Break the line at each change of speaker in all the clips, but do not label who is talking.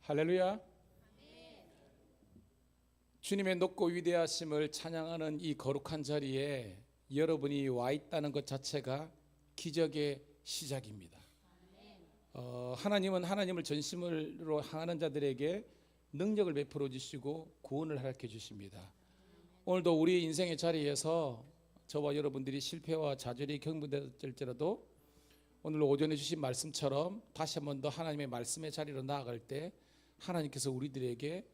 할렐루야. 주님의 높고 위대하심을 찬양하는 이 거룩한 자리에 여러분이 와 있다는 것 자체가 기적의 시작입니다. 하나님은 하나님을 전심으로 향하는 자들에게 능력을 베풀어 주시고 구원을 허락해 주십니다. 오늘도 우리 인생의 자리에서 저와 여러분들이 실패와 좌절이 경험될지라도 오늘 오전에 주신 말씀처럼 다시 한 번 더 하나님의 말씀의 자리로 나아갈 때 하나님께서 우리들에게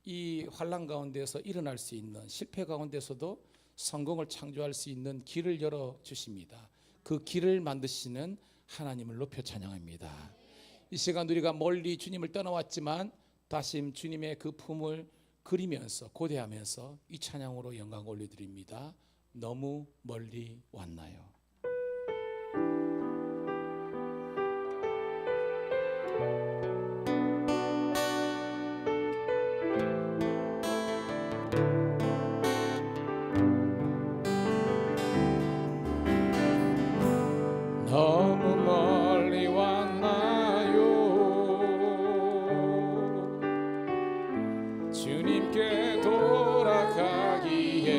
이 환난 가운데서 일어날 수 있는, 실패 가운데서도 성공을 창조할 수 있는 길을 열어 주십니다. 그 길을 만드시는 하나님을 높여 찬양합니다. 이 시간 우리가 멀리 주님을 떠나왔지만 다시 주님의 그 품을 그리면서 고대하면서 이 찬양으로 영광 올려드립니다. 너무 멀리 왔나요? 너무 멀리 왔나요? 주님께 돌아가기에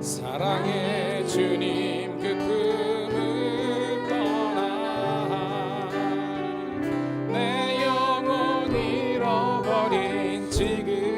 사랑의 주님 그 품을 떠나 내 영혼 잃어버린 지금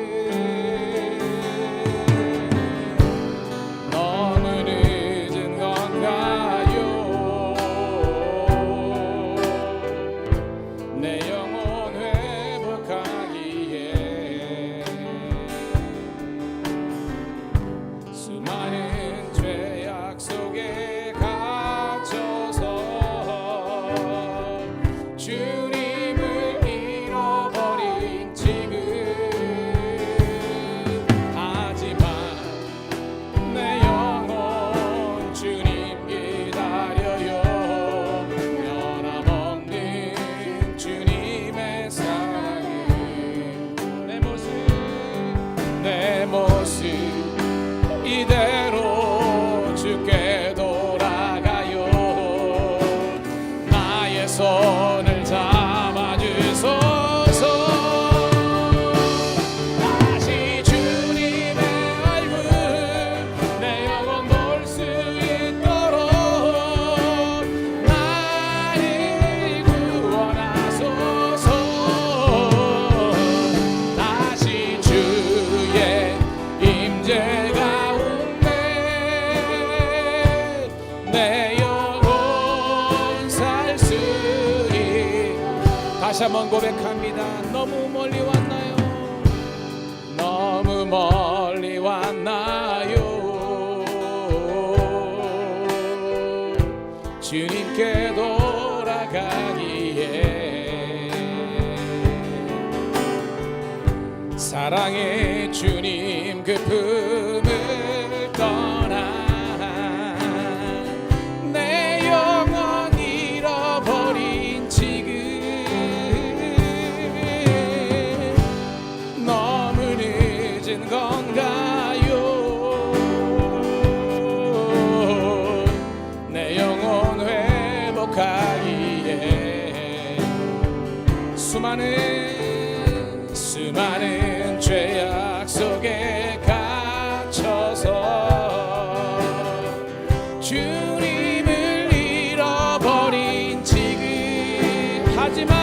이대로 주께 돌아가요. 나의 손을 잡아주소서. 다시 주님의 얼굴 내 영혼 볼 수 있도록 나를 구원하소서. 다시 주의 임재 다시 한번 고백합니다. 너무 멀리 왔나요? 너무 멀리 왔나요? 주님께 돌아가기에 사랑의 주님 그 품을 떠나 내 영혼 잃어버린 지금 건가요? 내 영혼 회복하기에 수많은 죄악 속에 갇혀서 주님을 잃어버린 지금 하지만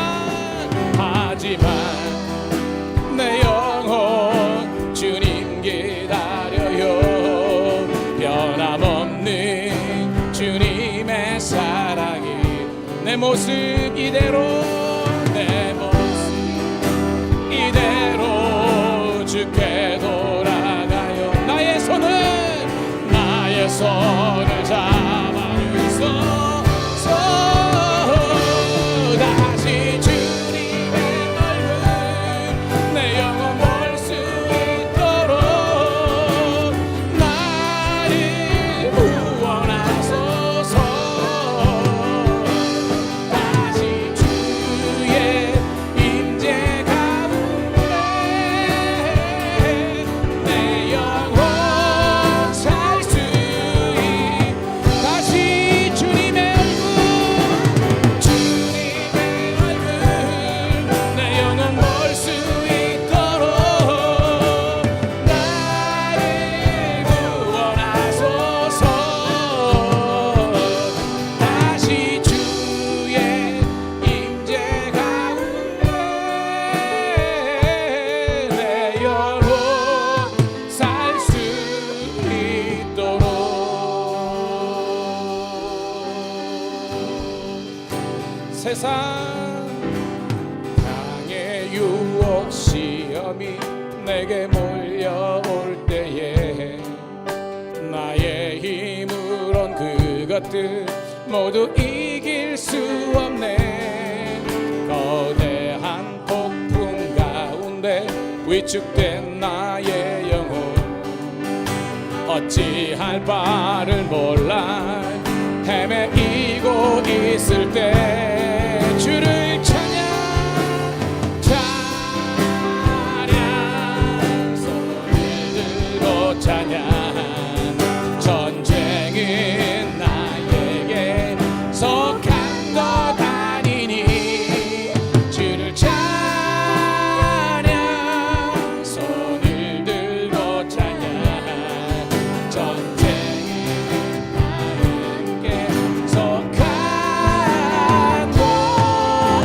내 영혼 주님 기다려요. 변함없는 주님의 사랑이 내 모습 이대로 주께 돌아가요. 나의 손을 잡아주소서. 다시 주님의 얼굴 내 영혼 볼 수 있도록 나를 구원하소서. 다시 주의 임재 가운데 내 영혼 살 수 있도록 세상 땅의 유혹 시험이 내게 몰려올 때에 나의 힘으론 그것들 모두 이길 수 없네. 거대한 폭풍 가운데 위축된 나의 영혼 어찌할 바를 몰라 헤매이고 있을 때 주를 찬양 손을 들고 찬양 전쟁은 나에게 속한 것 아니니 주를 찬양 손을 들고 찬양 전쟁은 나에게 속한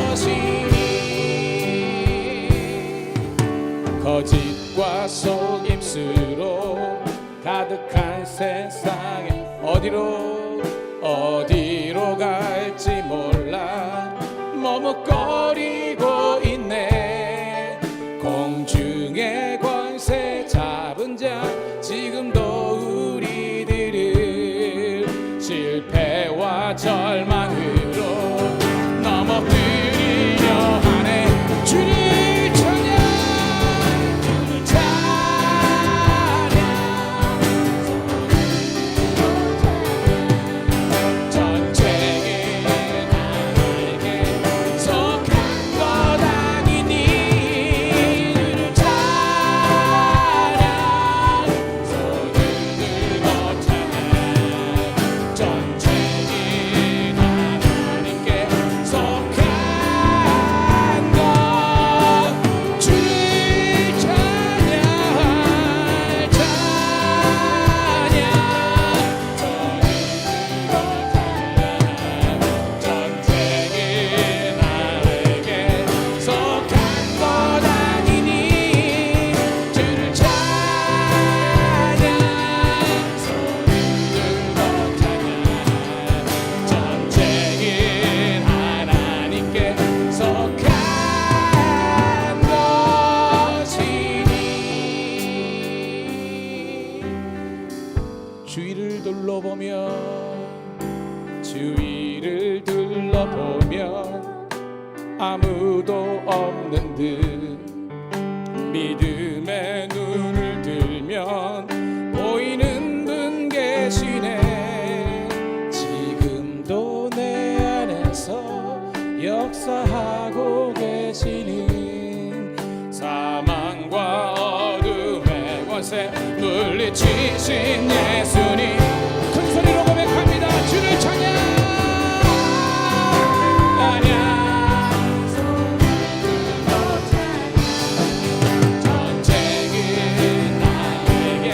것이니 거짓과 속임수로 가득한 세상에 어디로 갈지 몰라 머뭇거리고 있네. 공중의 권세 잡은 자 지금도 우리들을 실패와 절망으로 넘어뜨리려 하네. 주를 찬양 주를 찬양 전쟁은 나에게 속한 것 아니니 주를 찬양 손을 들고 찬양 전쟁은 하나님께 속한 것 주를 찬양 전쟁은 나에게 속한 것 아니니 주를 찬양 손을 들고 찬양 전쟁은 하나님께 속한 것이니. 주위를 둘러보면 아무도 없는 듯 믿음의 눈을 들면 보이는 분 계시네. 지금도 내 안에서 역사하고 계시는 사망과 어둠의 권세 물리치신 예수님 큰 소리로 고백합니다. 주를 찬양 전쟁은 나에게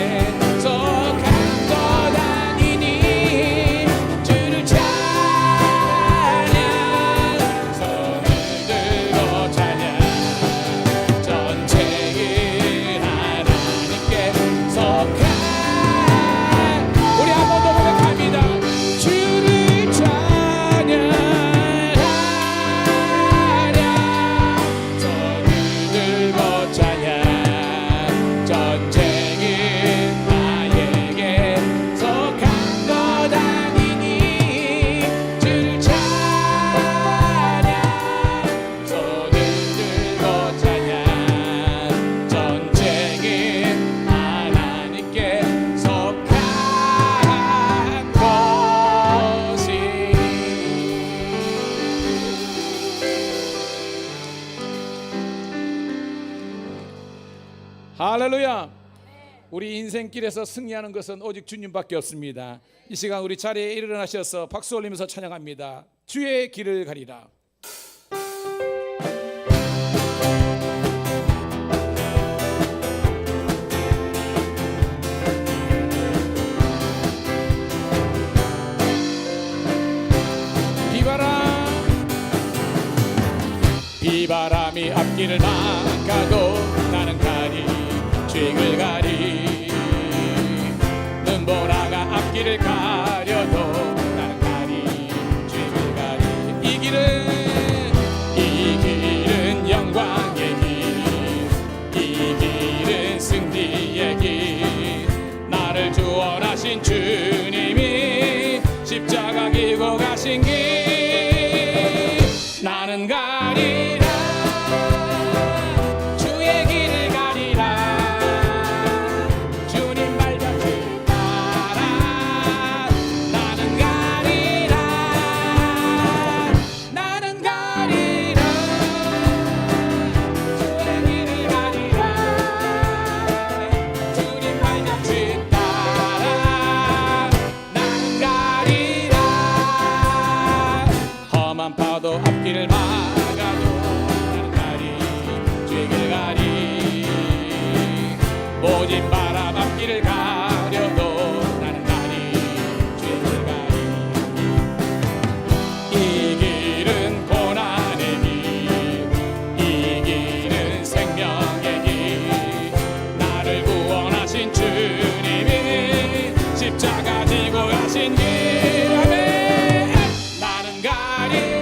속한 것 아니니 주를 찬양 손을 들고 찬양 전쟁은 하나님께 속한 우리 한 번 더 고백합니다. 주를 찬양하랴 손을 들고 찬양 전쟁은 나에게 속한 것 아니니 주를 찬양 손을 들고 찬양 전쟁은 하나님께 속한 것이니. 할렐루야. 우리 인생길에서 승리하는 것은 오직 주님밖에 없습니다. 이 시간 우리 자리에 일어나셔서 박수 올리면서 찬양합니다. 주의 길을 가리라. 비바람이 앞길을 막아도 나는 가리 주의 가리 눈보라가 앞길을 가려도 나는 가리 주의 가리 이 길은 바람만 파도 앞길을 막아도 나는 가리 주의 길 가리 모진 바람 앞길을 가려도 나는 가리 주의 길 가리 이 길은 고난의 길 이 길은 생명의 길 나를 구원하신 주님이 십자가 지고 가신 길 아멘 나는 가리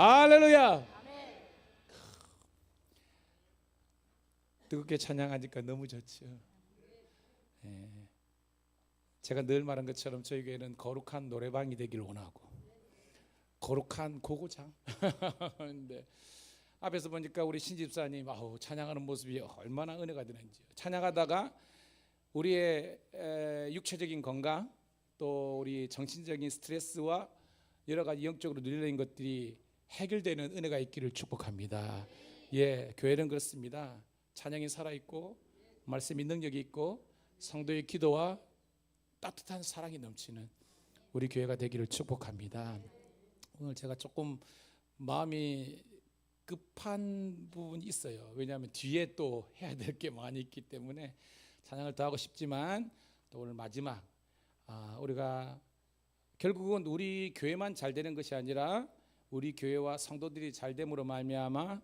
할렐루야. 뜨겁게 찬양하니까 너무 좋죠. 예. 제가 늘 말한 것처럼 저희 교회는 거룩한 노래방이 되길 원하고 거룩한 고고장. 근데 앞에서 보니까 우리 신집사님 찬양하는 모습이 얼마나 은혜가 되는지. 찬양하다가 우리의 육체적인 건강 또 우리 정신적인 스트레스와 여러 가지 영적으로 눌려있는 것들이 해결되는 은혜가 있기를 축복합니다. 예, 교회는 그렇습니다. 찬양이 살아있고 말씀이 능력이 있고 성도의 기도와 따뜻한 사랑이 넘치는 우리 교회가 되기를 축복합니다. 오늘 제가 조금 마음이 급한 부분이 있어요. 왜냐하면 뒤에 또 해야 될 게 많이 있기 때문에 찬양을 더 하고 싶지만 또 오늘 마지막 우리가 결국은 우리 교회만 잘 되는 것이 아니라 우리 교회와 성도들이 잘 됨으로 말미암아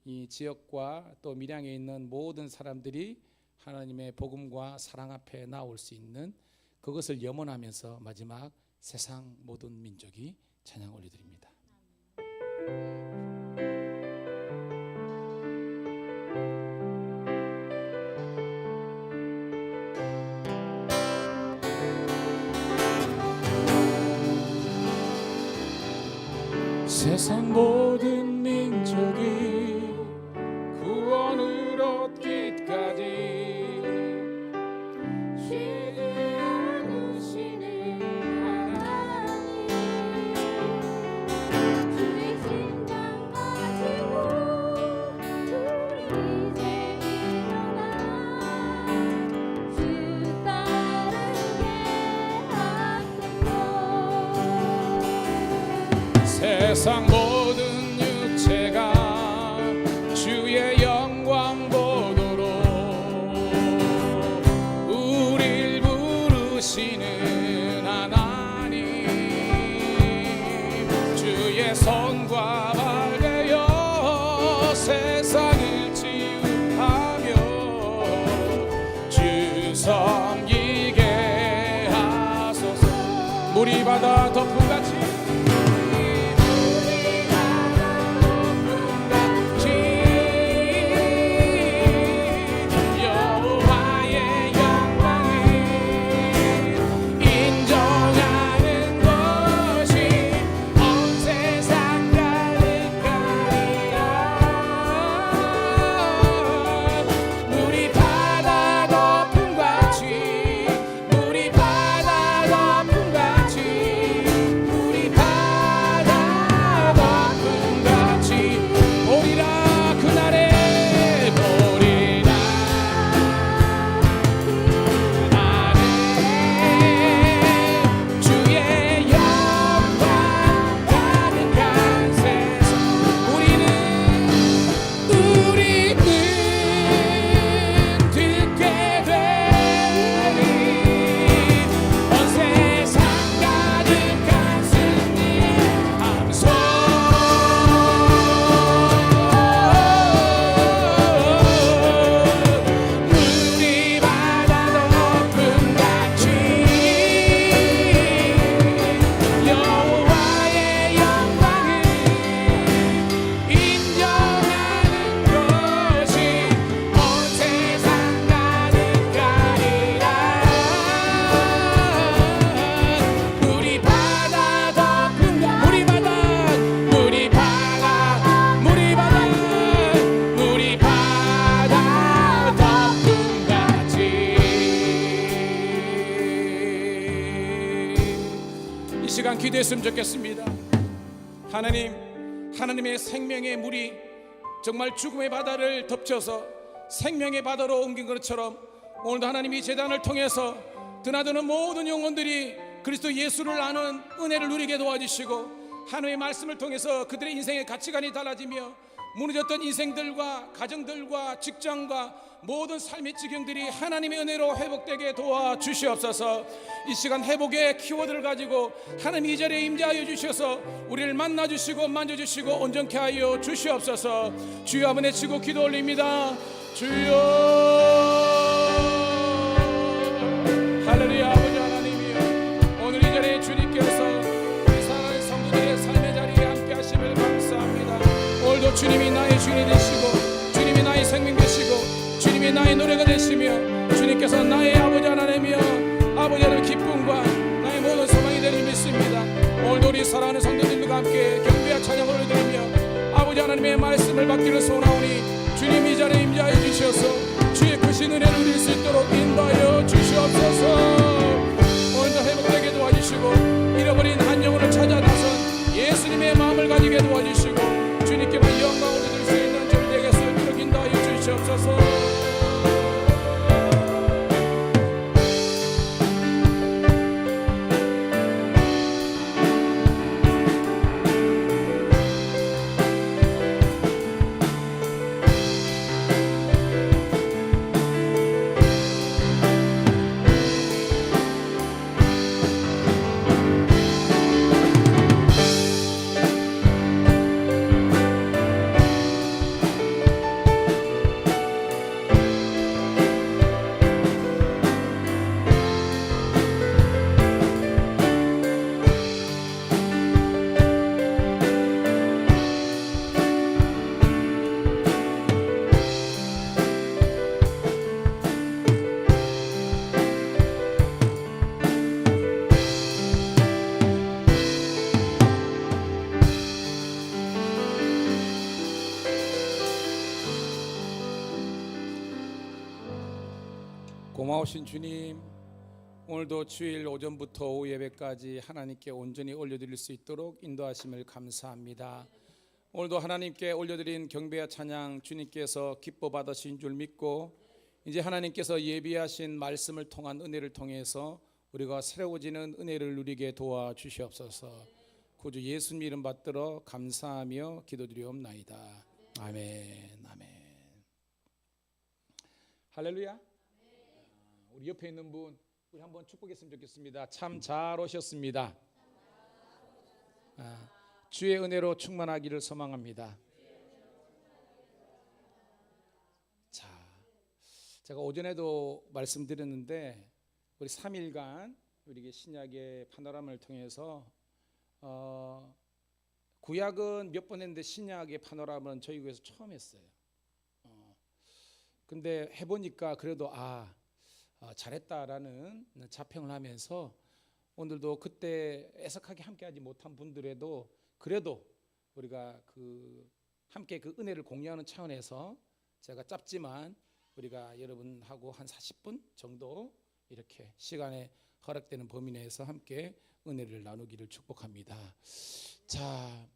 이 지역과 또 밀양에 있는 모든 사람들이 하나님의 복음과 사랑 앞에 나올 수 있는 그것을 염원하면서 마지막 세상 모든 민족이 찬양 올려드립니다. 세상 모든 민족이 구원을 얻기까지 쉬지 않으시는 하나님 주의 심장 가지고 우리 이제 일어나 주 따르게 하소서. 세상 모든 육체가 주의 영광 보도록 우릴 부르시는 하나님 주의 손과 발 되어 세상을 치유하며 주 섬기게 하소서. 물이 바다 덮음같이 기도했으면 좋겠습니다. 하나님의 생명의 물이 정말 죽음의 바다를 덮쳐서 생명의 바다로 옮긴 것처럼 오늘도 하나님이 제단을 통해서 드나드는 모든 영혼들이 그리스도 예수를 아는 은혜를 누리게 도와주시고 하나님의 말씀을 통해서 그들의 인생의 가치관이 달라지며 무너졌던 인생들과 가정들과 직장과 모든 삶의 지경들이 하나님의 은혜로 회복되게 도와주시옵소서. 이 시간 회복의 키워드를 가지고 하나님 이 자리에 임재하여 주셔서 우리를 만나주시고 만져주시고 온전케 하여 주시옵소서. 주여 한번 외치고 기도 올립니다. 주여. 할렐루야. 아버지 하나님이여, 오늘 이 자리에 주님께서 우리 사랑하는 성도들의 삶의 자리에 함께 하심을 감사합니다. 하나님의 말씀을 받기를 소원하오니 주님 이 자리에 임재하여 주셔서 주의 크신 은혜를 누릴 수 있도록 인도하여 주시옵소서. 오늘도 회복되게 도와주시고 잃어버린 한 영혼을 찾아 나선 예수님의 마음을 가지게 도와주시고 주님께만 영광을 드릴 수 있는 좀 되게 수 있도록 인도하여 주시옵소서. 고마우신 주님, 오늘도 주일 오전부터 오후 예배까지 하나님께 온전히 올려드릴 수 있도록 인도하심을 감사합니다. 오늘도 하나님께 올려드린 경배와 찬양 주님께서 기뻐 받으신 줄 믿고 이제 하나님께서 예비하신 말씀을 통한 은혜를 통해서 우리가 새로워지는 은혜를 누리게 도와주시옵소서. 구주 예수님 이름 받들어 감사하며 기도드리옵나이다. 아멘. 아멘. 할렐루야. 우리 옆에 있는 분 우리 한번 축복했으면 좋겠습니다. 참 잘 오셨습니다. 주의 은혜로 충만하기를 소망합니다. 자, 제가 오전에도 말씀드렸는데 우리 3일간 우리 신약의 파노라마를 통해서 구약은 몇 번 했는데 신약의 파노라마는 저희 교회에서 처음 했어요. 근데 해보니까 그래도 잘했다라는 자평을 하면서 오늘도 그때 애석하게 함께하지 못한 분들에도 그래도 우리가 함께 그 은혜를 공유하는 차원에서 제가 짧지만 우리가 여러분하고 한 40분 정도 이렇게 시간에 허락되는 범위 내에서 함께 은혜를 나누기를 축복합니다. 자,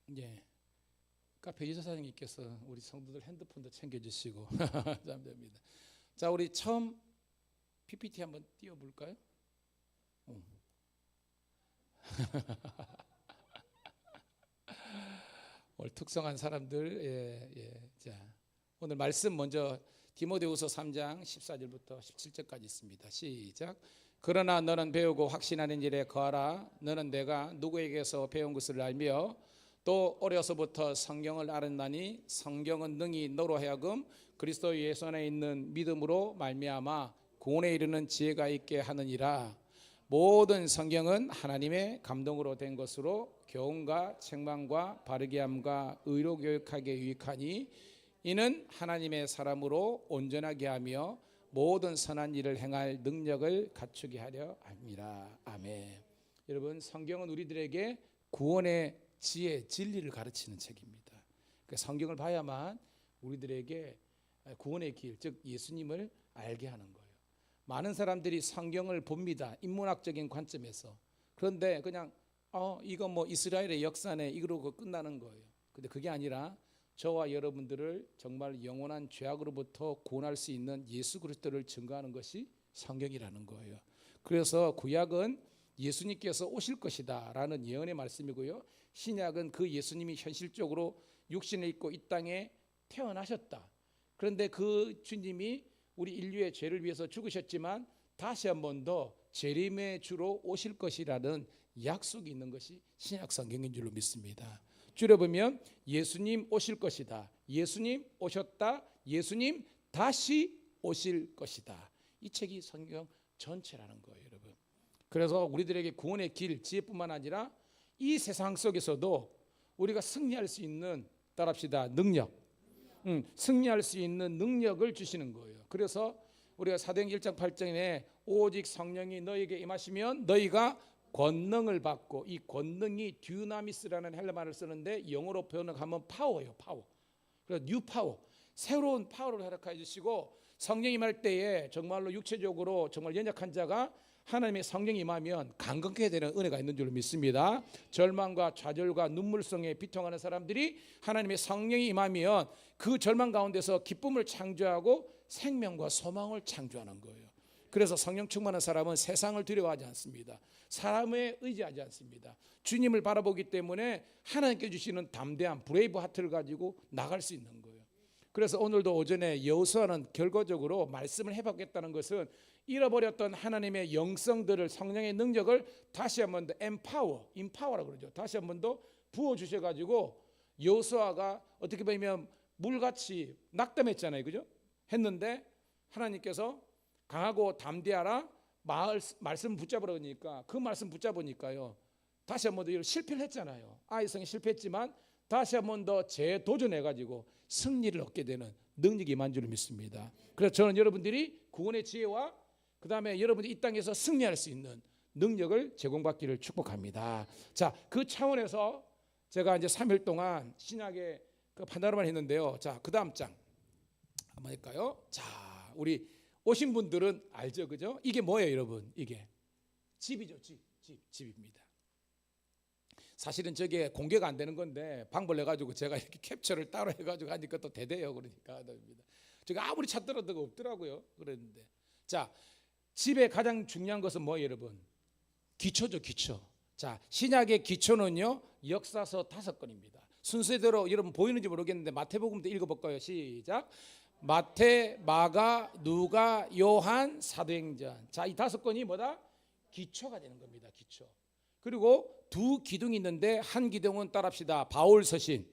이제 카페 이사장님께서 우리 성도들 핸드폰도 챙겨주시고 감사합니다. 자, 우리 처음 PPT 한번 띄워볼까요? 오늘 특성한 사람들. 자, 오늘 말씀 먼저 디모데후서 3장 14절부터 17절까지 있습니다. 시작. 그러나 너는 배우고 확신하는 일에 거하라. 너는 내가 누구에게서 배운 것을 알며 또 어려서부터 성경을 알았나니 성경은 능히 너로 하여금 그리스도 예수 안에 있는 믿음으로 말미암아 구원에 이르는 지혜가 있게 하느니라. 모든 성경은 하나님의 감동으로 된 것으로 교훈과 책망과 바르게 함과 의로 교육하기에 유익하니 이는 하나님의 사람으로 온전하게 하며 모든 선한 일을 행할 능력을 갖추게 하려 함이라. 아멘. 여러분, 성경은 우리들에게 구원의 지혜, 진리를 가르치는 책입니다. 그러니까 성경을 봐야만 우리들에게 구원의 길, 즉 예수님을 알게 하는 거예요. 많은 사람들이 성경을 봅니다. 인문학적인 관점에서. 그런데 그냥 이거 뭐 이스라엘의 역사네 이러고 끝나는 거예요. 근데 그게 아니라 저와 여러분들을 정말 영원한 죄악으로부터 구원할 수 있는 예수 그리스도를 증거하는 것이 성경이라는 거예요. 그래서 구약은 예수님께서 오실 것이다 라는 예언의 말씀이고요, 신약은 그 예수님이 현실적으로 육신을 입고 이 땅에 태어나셨다. 그런데 그 주님이 우리 인류의 죄를 위해서 죽으셨지만 다시 한 번 더 재림의 주로 오실 것이라는 약속이 있는 것이 신약 성경인 줄로 믿습니다. 줄여보면 예수님 오실 것이다, 예수님 오셨다, 예수님 다시 오실 것이다. 이 책이 성경 전체라는 거예요, 여러분. 그래서 우리들에게 구원의 길, 지혜뿐만 아니라 이 세상 속에서도 우리가 승리할 수 있는, 따라합시다, 능력, 승리할 수 있는 능력을 주시는 거예요. 그래서 우리가 사도행전 1장 8절에 오직 성령이 너희에게 임하시면 너희가 권능을 받고, 이 권능이 듀나미스라는 헬라 말을 쓰는데 영어로 표현하면 파워예요. 파워. 그래서 뉴 파워, 새로운 파워를 허락해 주시고, 성령이 임할 때에 정말로 육체적으로 정말 연약한 자가 하나님의 성령이 임하면 강건케 되는 은혜가 있는 줄 믿습니다. 절망과 좌절과 눈물성에 비통하는 사람들이 하나님의 성령이 임하면 그 절망 가운데서 기쁨을 창조하고 생명과 소망을 창조하는 거예요. 그래서 성령 충만한 사람은 세상을 두려워하지 않습니다. 사람에 의지하지 않습니다. 주님을 바라보기 때문에 하나님께 주시는 담대한 브레이브 하트를 가지고 나갈 수 있는 거예요. 그래서 오늘도 오전에 여호수아는 결과적으로 말씀을 해봤겠다는 것은 잃어버렸던 하나님의 영성들을, 성령의 능력을 다시 한 번 더 인파워라고 그러죠. 다시 한 번 더 부어주셔가지고 여호수아가 어떻게 보면 물같이 낙담했잖아요. 그죠? 했는데 하나님께서 강하고 담대하라 말씀 붙잡으라 그러니까 그 말씀 붙잡으니까요, 다시 한 번 더 실패를 했잖아요. 아이성이 실패했지만 다시 한 번 더 재도전해가지고 승리를 얻게 되는 능력이 임한 줄 믿습니다. 그래서 저는 여러분들이 구원의 지혜와 그 다음에 여러분이 이 땅에서 승리할 수 있는 능력을 제공받기를 축복합니다. 자, 그 차원에서 제가 이제 3일 동안 신약의 그 파노라마를 했는데요. 자, 그 다음 장 한번 할까요? 자, 우리 오신 분들은 알죠, 그죠? 이게 뭐예요, 여러분? 이게 집이죠, 집입니다. 사실은 저게 공개가 안 되는 건데 방불 내가지고 제가 이렇게 캡처를 따로 해가지고 하니까 또 대대요. 그러니까 제가 아무리 찾더라도 없더라고요. 그랬는데, 자, 집의 가장 중요한 것은 뭐예요, 여러분? 기초죠, 기초. 자, 신약의 기초는요, 역사서 5권입니다. 순서대로 여러분 보이는지 모르겠는데 마태복음도 읽어볼까요? 시작. 마태, 마가, 누가, 요한, 사도행전. 자, 이 5권이 뭐다? 기초가 되는 겁니다. 기초. 그리고 두 기둥이 있는데 한 기둥은 따라합시다. 바울 서신.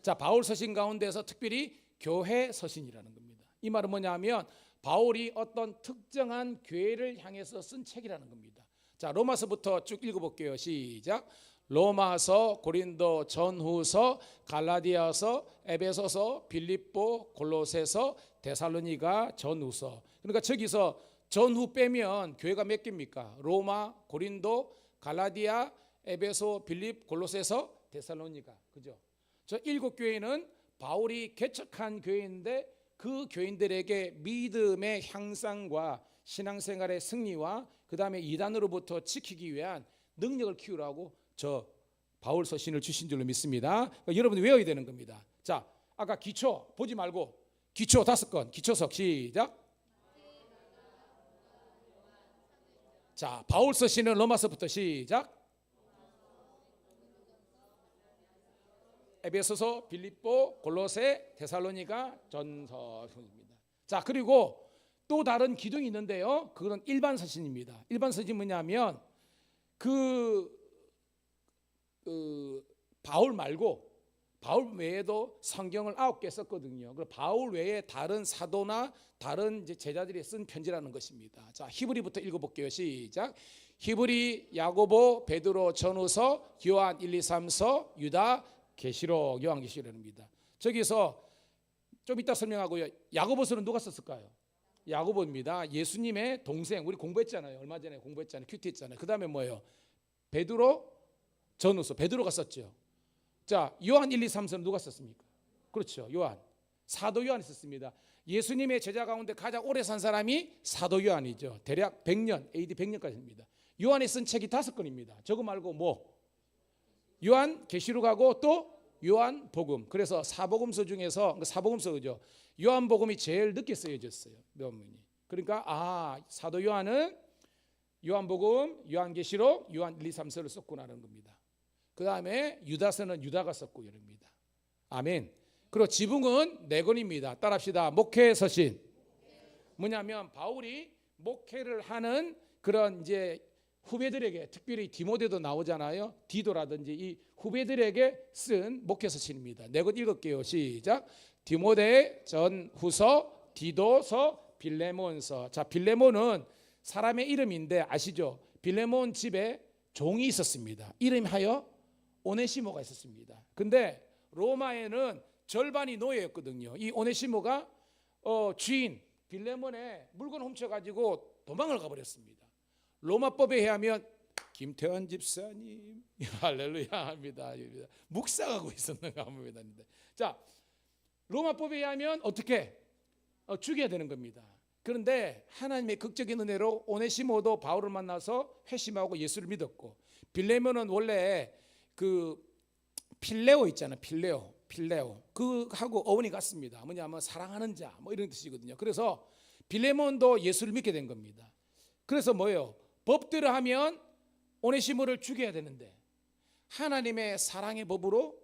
자, 바울 서신 가운데서 특별히 교회 서신이라는 겁니다. 이 말은 뭐냐면 바울이 어떤 특정한 교회를 향해서 쓴 책이라는 겁니다. 자, 로마서부터 쭉 읽어볼게요. 시작. 로마서, 고린도, 전후서, 갈라디아서, 에베소서, 빌립보, 골로새서, 데살로니가, 전후서. 그러니까 저기서 전후 빼면 교회가 몇 개입니까? 로마, 고린도, 갈라디아, 에베소, 빌립, 골로새서, 데살로니가. 그죠? 저 7교회는 바울이 개척한 교회인데 그 교인들에게 믿음의 향상과 신앙생활의 승리와 그 다음에 이단으로부터 지키기 위한 능력을 키우라고 저 바울 서신을 주신 줄로 믿습니다. 여러분이 외워야 되는 겁니다. 자, 아까 기초 보지 말고 기초 5권, 기초석 시작. 자, 바울 서신은 로마서부터 시작. 에베소서, 빌립보, 골로새, 데살로니가, 전서입니다. 자, 그리고 또 다른 기둥이 있는데요, 그건 일반 서신입니다. 일반 서신이 뭐냐면 바울 말고 바울 외에도 성경을 9개 썼거든요. 그리고 바울 외에 다른 사도나 다른 이제 제자들이 쓴 편지라는 것입니다. 자, 히브리부터 읽어볼게요. 시작. 히브리, 야고보, 베드로, 전후서, 요한 1, 2, 3서, 유다, 계시록, 요한계시록입니다. 저기서 좀 이따 설명하고요. 야고보서는 누가 썼을까요? 야고보입니다. 예수님의 동생. 우리 공부했잖아요. 얼마 전에 공부했잖아요. 큐티 했잖아요. 그 다음에 뭐예요? 베드로, 전후서. 베드로가 썼죠. 자, 요한 1, 2, 3서는 누가 썼습니까? 그렇죠, 요한. 사도 요한이 썼습니다. 예수님의 제자 가운데 가장 오래 산 사람이 사도 요한이죠. 대략 100년, AD 100년까지입니다. 요한이 쓴 책이 5권입니다. 저거 말고 뭐? 요한 계시록하고 또 요한 복음. 그래서 사복음서 중에서 사복음서죠. 요한 복음이 제일 늦게 쓰여졌어요. 그러니까 사도 요한은 요한 복음, 요한 계시록, 요한 1, 2, 3서를 썼구나라는 겁니다. 그 다음에 유다서는 유다가 썼고 이럽니다. 아멘. 그리고 지붕은 4권입니다. 따라합시다. 목회 서신. 뭐냐면 바울이 목회를 하는 그런 이제 후배들에게, 특별히 디모데도 나오잖아요. 디도라든지 이 후배들에게 쓴 목회 서신입니다. 4권 읽을게요. 시작. 디모데, 전후서, 디도서, 빌레몬서. 자, 빌레몬은 사람의 이름인데 아시죠? 빌레몬 집에 종이 있었습니다. 이름하여 오네시모가 있었습니다. 근데 로마에는 절반이 노예였거든요. 이 오네시모가 주인 빌레몬의 물건 훔쳐가지고 도망을 가버렸습니다. 로마법에 의하면 김태환 집사님 할렐루야 합니다. 묵상하고 있었는가 합니다. 자, 로마법에 의하면 어떻게 죽여야 되는 겁니다. 그런데 하나님의 극적인 은혜로 오네시모도 바울을 만나서 회심하고 예수를 믿었고, 빌레몬은 원래 그 필레오 있잖아요. 필레오 그하고 어원이 같습니다. 뭐냐면 사랑하는 자 뭐 이런 뜻이거든요. 그래서 빌레몬도 예수를 믿게 된 겁니다. 그래서 뭐예요? 법대로 하면 오네시모를 죽여야 되는데 하나님의 사랑의 법으로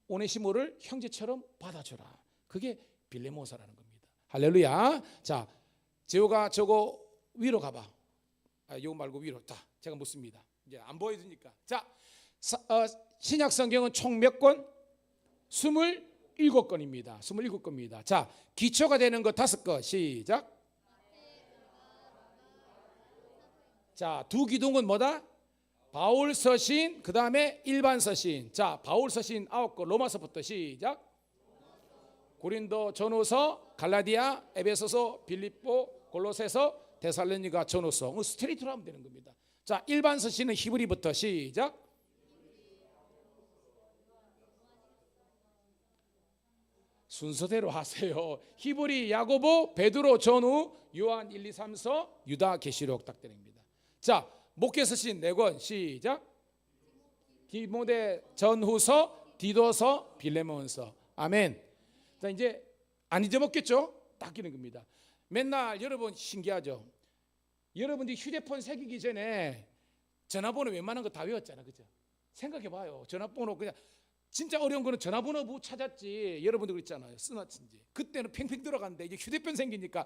오네시모를 형제처럼 받아줘라. 그게 빌레모사라는 겁니다. 할렐루야. 자, 제호가 저거 위로 가봐. 요거 말고 위로. 자, 제가 묻습니다. 이제 안 보여주니까. 자, 신약 성경은 총 몇 권? 27권입니다. 27권입니다. 자, 기초가 되는 거 5거. 시작. 자, 두 기둥은 뭐다? 바울 서신, 그 다음에 일반 서신. 자, 바울 서신 9거. 로마서부터 시작. 고린도 전후서, 갈라디아, 에베소서, 빌립보, 골로새서, 데살로니가 전후서. 스트레이트로 하면 되는 겁니다. 자, 일반 서신은 히브리부터 시작. 순서대로 하세요. 히브리, 야고보, 베드로, 전후, 요한 1, 2, 3서, 유다, 계시록 딱 되는 겁니다. 자, 목회 서신 4권 시작. 디모데 전후서, 디도서, 빌레몬서. 아멘. 자, 이제 안 잊어먹겠죠? 딱 끼는 겁니다. 맨날 여러분 신기하죠? 여러분들이 휴대폰 새기기 전에 전화번호 웬만한 거 다 외웠잖아, 그죠? 생각해봐요. 전화번호 그냥 진짜 어려운 거는 전화번호 못 찾았지. 여러분들 그랬잖아요. 쓰나친지. 그때는 팽팽 들어갔는데 이제 휴대폰 생기니까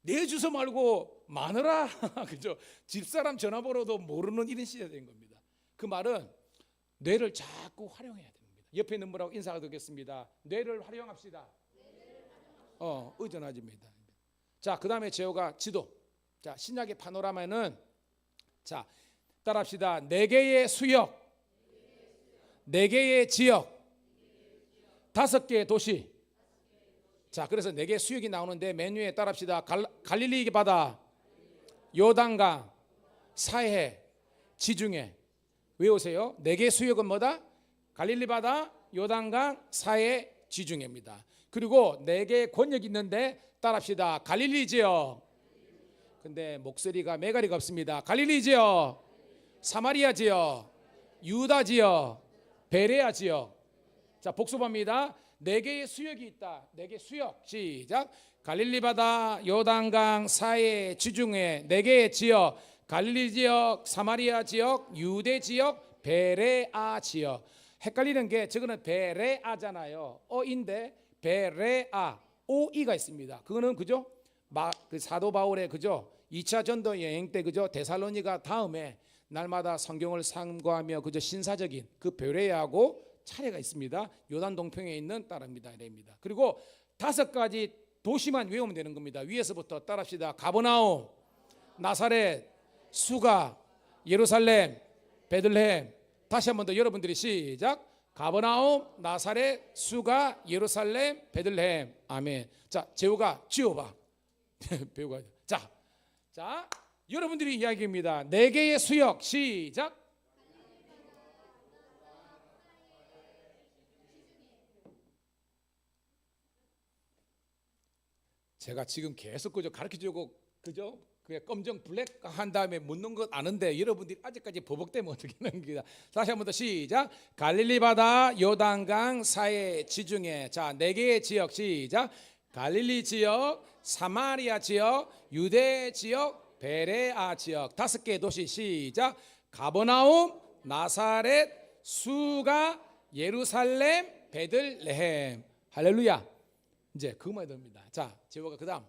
내 주소 말고 마누라 그죠? 집사람 전화번호도 모르는 이런 시대가 된 겁니다. 그 말은 뇌를 자꾸 활용해야 됩니다. 옆에 있는 분하고 인사가 되겠습니다. 뇌를 활용합시다. 의존하집니다. 자, 그 다음에 제호가 지도. 자, 신약의 파노라마는 자, 따라합시다. 4개의 수역, 4개의 지역, 5개의 도시. 자, 그래서 4개의 수역이 나오는데 맨 위에 따라합시다. 갈릴리 바다, 요단강, 사해, 지중해. 외우세요. 4개의 수역은 뭐다? 갈릴리 바다, 요단강, 사해, 지중해입니다. 그리고 4개의 권역이 있는데 따라합시다. 갈릴리 지역. 근데 목소리가 매가리가 없습니다. 갈릴리 지역, 사마리아 지역, 유다 지역, 베레아 지역. 자, 복습합니다. 4개의 수역이 있다. 4개 수역. 시작. 갈릴리 바다, 요단강, 사해, 지중해. 4개의 지역. 갈릴리 지역, 사마리아 지역, 유대 지역, 베레아 지역. 헷갈리는 게 저거는 베레아잖아요. 어인데 베레아 오이가 있습니다. 그거는 그죠? 그 사도 바울의 그죠? 2차 전도 여행 때 그죠? 데살로니가 다음에 날마다 성경을 상고하며 그저 신사적인 그 베레아하고 차례가 있습니다. 요단 동평에 있는 따라입니다. 이래입니다. 그리고 5가지 도시만 외우면 되는 겁니다. 위에서부터 따라합시다. 가버나움, 나사렛, 수가, 예루살렘, 베들레헴. 다시 한 번 더 여러분들이 시작. 가버나움, 나사렛, 수가, 예루살렘, 베들레헴. 아멘. 자, 제호가 지어봐. 배우가. 자, 여러분들이 이야기입니다. 4개의 수역 시작. 제가 지금 계속 그저 가르쳐주고 그죠? 그냥 검정 블랙 한 다음에 묻는 것 아는데 여러분들이 아직까지 버벅대면 어떻게 하는 겁니다. 다시 한 번 더 시작. 갈릴리 바다, 요단강, 사해, 지중해. 자, 4개의 지역 시작. 갈릴리 지역, 사마리아 지역, 유대 지역, 베레아 지역. 5개의 도시 시작. 가버나움, 나사렛, 수가, 예루살렘, 베들레헴. 할렐루야. 이제 그것만 됩니다. 자, 제호가 그다음.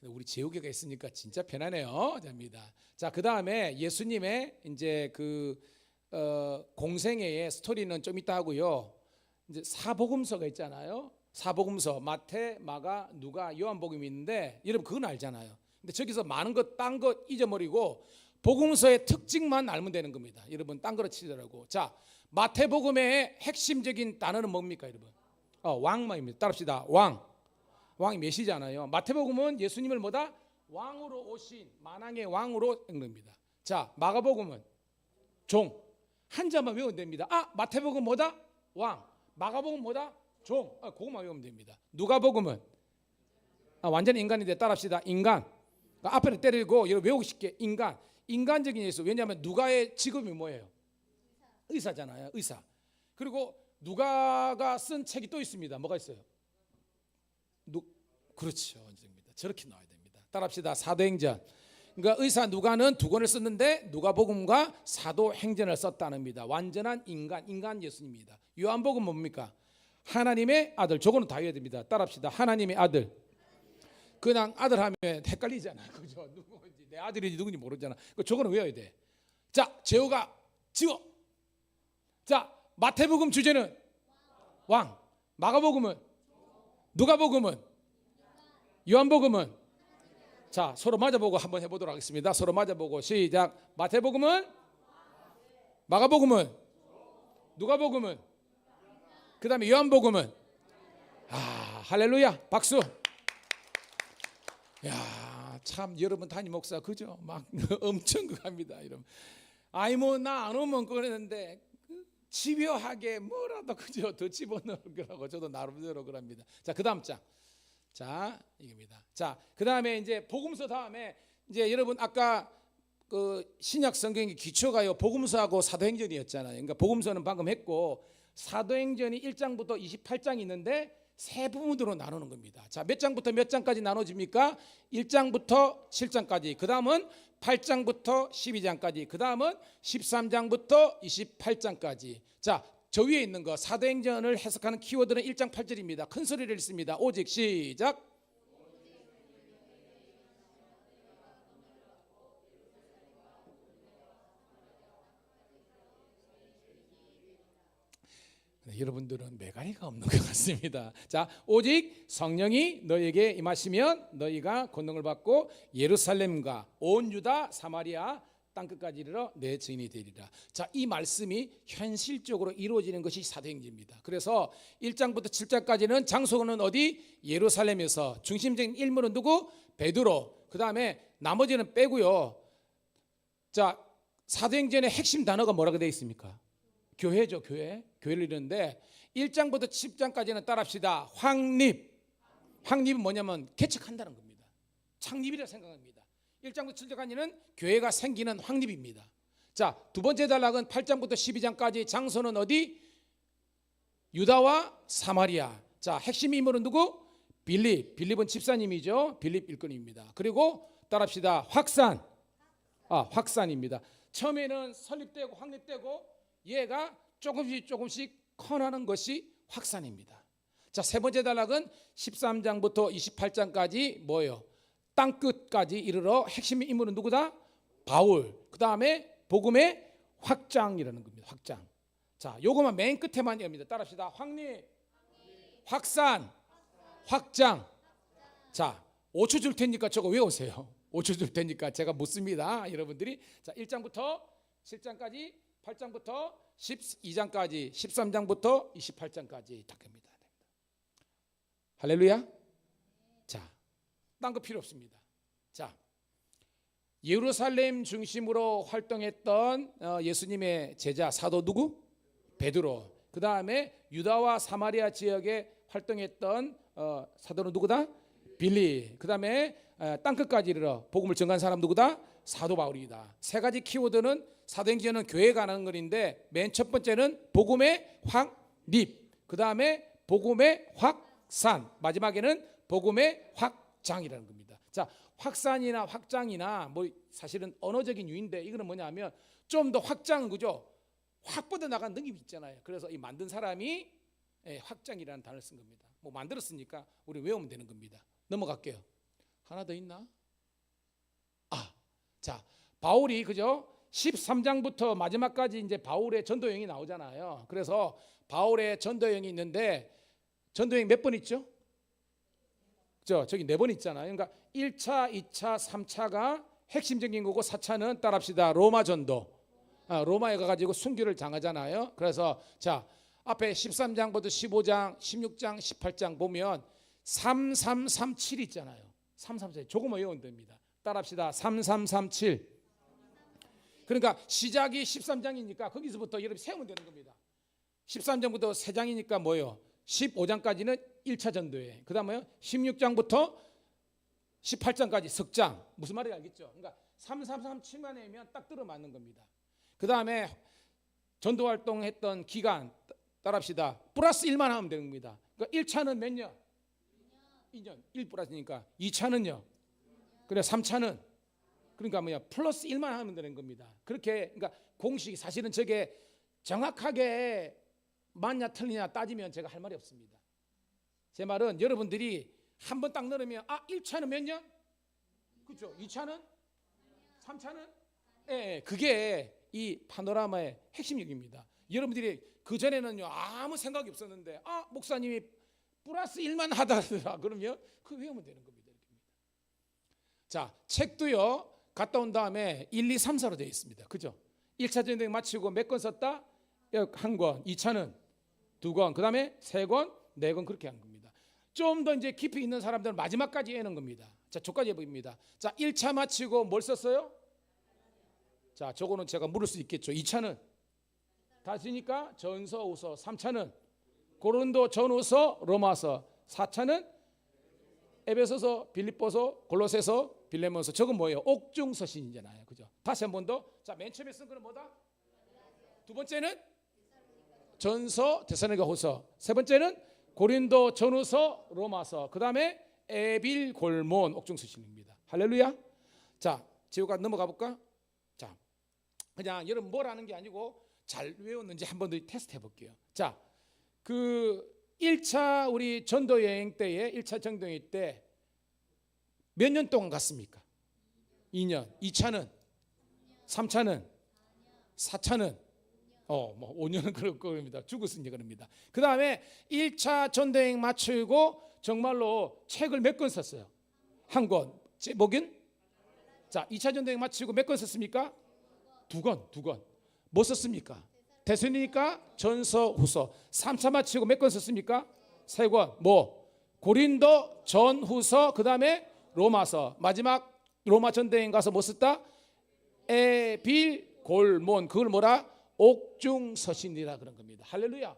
우리 제호교가 있으니까 진짜 편하네요. 잡니다. 자, 그다음에 예수님의 이제 그 공생애의 스토리는 좀 이따 하고요. 이제 사복음서가 있잖아요. 사복음서 마태, 마가, 누가, 요한복음이 있는데 여러분 그건 알잖아요. 근데 저기서 많은 것 딴 것 잊어버리고 복음서의 특징만 알면 되는 겁니다. 여러분 딴 거로 치더라고. 자, 마태복음의 핵심적인 단어는 뭡니까, 여러분? 왕만입니다. 따라합시다. 왕이 메시잖아요. 마태복음은 예수님을 뭐다? 왕으로 오신 만왕의 왕으로 읽습니다. 자, 마가복음은 종. 한자만 외우면 됩니다. 마태복음 뭐다? 왕. 마가복음 뭐다? 종. 그것만 외우면 됩니다. 누가복음은 완전히 인간인데 따라합시다. 인간. 앞에를 때리고 여러분 외우기 쉽게 인간. 인간적인 예수. 왜냐하면 누가의 직업이 뭐예요? 의사잖아요. 의사. 그리고 누가가 쓴 책이 또 있습니다. 뭐가 있어요? 그렇죠. 저렇게 나와야 됩니다. 따라합시다. 사도행전. 그러니까 의사 누가는 두 권을 썼는데 누가복음과 사도행전을 썼다는 겁니다. 완전한 인간 예수님입니다. 요한복음 뭡니까? 하나님의 아들. 저거는 다 외워야 됩니다. 따라합시다. 하나님의 아들. 그냥 아들 하면 헷갈리잖아. 그죠? 누구인지 내 아들인지 누군지 모르잖아. 저거는 외워야 돼. 자, 제호가 지워. 자, 마태복음 주제는 왕. 마가복음은, 누가복음은, 요한복음은. 자, 서로 맞아보고 한번 해보도록 하겠습니다. 서로 맞아보고 시작. 마태복음은, 마가복음은, 누가복음은, 그 다음에 요한복음은. 할렐루야. 박수. 야, 참 여러분 담임 목사 그죠? 막 엄청 그합니다. 여러분. 나 안 오면 그러는데 집요하게 뭐라도 그죠? 더 집어넣으라고 저도 나름대로 그럽니다. 자, 그 다음 장. 자, 이겁니다. 자, 그 다음에 이제 복음서 다음에 이제 여러분 아까 그 신약 성경의 기초가요 복음서하고 사도행전이었잖아요. 그러니까 복음서는 방금 했고 사도행전이 1장부터 28장이 있는데 세 부분으로 나누는 겁니다. 자, 몇 장부터 몇 장까지 나눠집니까? 1장부터 7장까지. 그 다음은 8장부터 12장까지. 그 다음은 13장부터 28장까지. 자, 저 위에 있는 거 사도행전을 해석하는 키워드는 1장 8절입니다. 큰 소리를 읽습니다. 오직 시작. 여러분들은 매가리가 없는 것 같습니다. 자, 오직 성령이 너희에게 임하시면 너희가 권능을 받고 예루살렘과 온 유다 사마리아 땅끝까지 이르러 내 증인이 되리라. 자, 이 말씀이 현실적으로 이루어지는 것이 사도행전입니다. 그래서 1장부터 7장까지는 장소는 어디? 예루살렘에서. 중심적인 인물은 누구? 베드로. 그 다음에 나머지는 빼고요. 자, 사도행전의 핵심 단어가 뭐라고 되어 있습니까? 교회죠. 교회를 이루는데 1장부터 10장까지는 따라합시다. 확립. 확립은 뭐냐면 개척한다는 겁니다. 창립이라 생각합니다. 1장부터 7장까지는 교회가 생기는 확립입니다. 자, 두 번째 단락은 8장부터 12장까지 장소는 어디? 유다와 사마리아. 자, 핵심 인물은 누구? 빌립은 집사님이죠. 빌립 일꾼입니다. 그리고 따라합시다. 확산입니다. 처음에는 설립되고 확립되고 얘가 조금씩 커나는 것이 확산입니다. 자, 세 번째 단락은 13장부터 28장까지 뭐예요? 땅끝까지 이르러 핵심 인물은 누구다? 바울. 그 다음에 복음의 확장이라는 겁니다. 확장. 자, 요거만 맨 끝에만 엽니다. 따라합시다. 확립, 확산, 확장. 자, 5초 줄 테니까 저거 외우세요. 5초 줄 테니까 제가 묻습니다. 여러분들이. 자, 1장부터 7장까지 8장부터 12장까지 13장부터 28장까지 다 겁니다. 할렐루야. 자, 딴 거 필요 없습니다. 자, 예루살렘 중심으로 활동했던 예수님의 제자 사도 누구? 베드로. 그 다음에 유다와 사마리아 지역에 활동했던 사도는 누구다? 빌립. 그 다음에 땅끝까지 이르러 복음을 전한 사람 누구다? 사도 바울이다. 세 가지 키워드는 사도행전은 교회에 관한 글인데 맨 첫 번째는 복음의 확립, 그 다음에 복음의 확산, 마지막에는 복음의 확장이라는 겁니다. 자, 확산이나 확장이나 뭐 사실은 언어적인 유인데 이거는 뭐냐면 좀 더 확장은 그죠? 확 뻗어 나간 느낌이 있잖아요. 그래서 이 만든 사람이 확장이라는 단어를 쓴 겁니다. 뭐 만들었으니까 우리 외우면 되는 겁니다. 넘어갈게요. 하나 더 있나? 자, 바울이 그죠? 13장부터 마지막까지 이제 바울의 전도 여행이 나오잖아요. 그래서 바울의 전도 여행이 있는데 전도 여행 몇 번 있죠? 저기 4번 있잖아요. 그러니까 1차, 2차, 3차가 핵심적인 거고 4차는 따라합시다. 로마 전도. 로마에 가가지고 순교를 당하잖아요. 그래서 자, 앞에 13장부터 15장, 16장, 18장 보면 3337 있잖아요. 3337 조금만 외우면 됩니다. 따라합시다. 3337. 그러니까 시작이 13장이니까 거기서부터 여러분 세우면 되는 겁니다. 13장부터 3장이니까 뭐예요? 15장까지는 1차 전도회. 그 다음에 16장부터 18장까지 석장. 무슨 말인지 알겠죠? 그러니까 333치만 내면 딱 들어맞는 겁니다. 그 다음에 전도활동했던 기간 따라합시다. 플러스 1만 하면 되는 겁니다. 그러니까 1차는 몇 년? 2년. 1 플러스니까 2차는요? 그래 3차는? 그러니까 뭐야? 플러스 1만 하면 되는 겁니다. 그렇게 그러니까 공식이 사실은 저게 정확하게 맞냐 틀리냐 따지면 제가 할 말이 없습니다. 제 말은 여러분들이 한번 딱 넣으면 1차는 몇 년? 그렇죠. 2차는? 3차는? 예, 그게 이 파노라마의 핵심력입니다. 여러분들이 그전에는요 아무 생각이 없었는데 목사님이 플러스 1만 하더라 그러면 그거 외우면 되는 겁니다. 자, 책도요 갔다 온 다음에 1, 2, 3, 4로 되어 있습니다. 그죠? 1차 전쟁 마치고 몇 권 썼다? 1권. 2차는 2권. 그 다음에 3권, 4권 그렇게 한 겁니다. 좀 더 이제 깊이 있는 사람들은 마지막까지 해는 겁니다. 자, 저까지 해봅니다. 자, 1차 마치고 뭘 썼어요? 자, 저거는 제가 물을 수 있겠죠. 2차는 다시니까 전서, 후서. 3차는 고린도, 전후서, 로마서. 4차는 에베소서, 빌립보서, 골로새서, 빌레몬서. 저건 뭐예요? 옥중서신이잖아요. 그죠? 다시 한 번 더. 자, 맨 처음에 쓴 거는 뭐다? 두 번째는 전서, 데살로니가 후서. 세 번째는 고린도, 전후서, 로마서. 그 다음에 에빌, 골몬, 옥중서신입니다. 할렐루야. 자, 지호가 넘어가 볼까? 자, 그냥 여러분 뭘 하는 게 아니고 잘 외웠는지 한 번 더 테스트 해볼게요. 자, 그 1차 우리 전도 여행 때에 1차 전도 여행 때 몇 년 동안 갔습니까? 2년. 2차는? 3차는? 4차는? 뭐 5년은 그럴 겁니다. 죽었으니 그럽니다. 그 다음에 1차 전도 여행 마치고 정말로 책을 몇 권 썼어요? 한 권. 제목은? 자, 2차 전도 여행 마치고 몇 권 썼습니까? 2권. 뭐 썼습니까? 데살로니가, 전서, 후서. 3차 마치고 몇 권 썼습니까? 3권. 뭐? 고린도, 전, 후서. 그 다음에 로마서. 마지막 로마 전도여행 가서 뭐 썼다? 에빌, 골몬. 그걸 뭐라? 옥중서신이라 그런 겁니다. 할렐루야.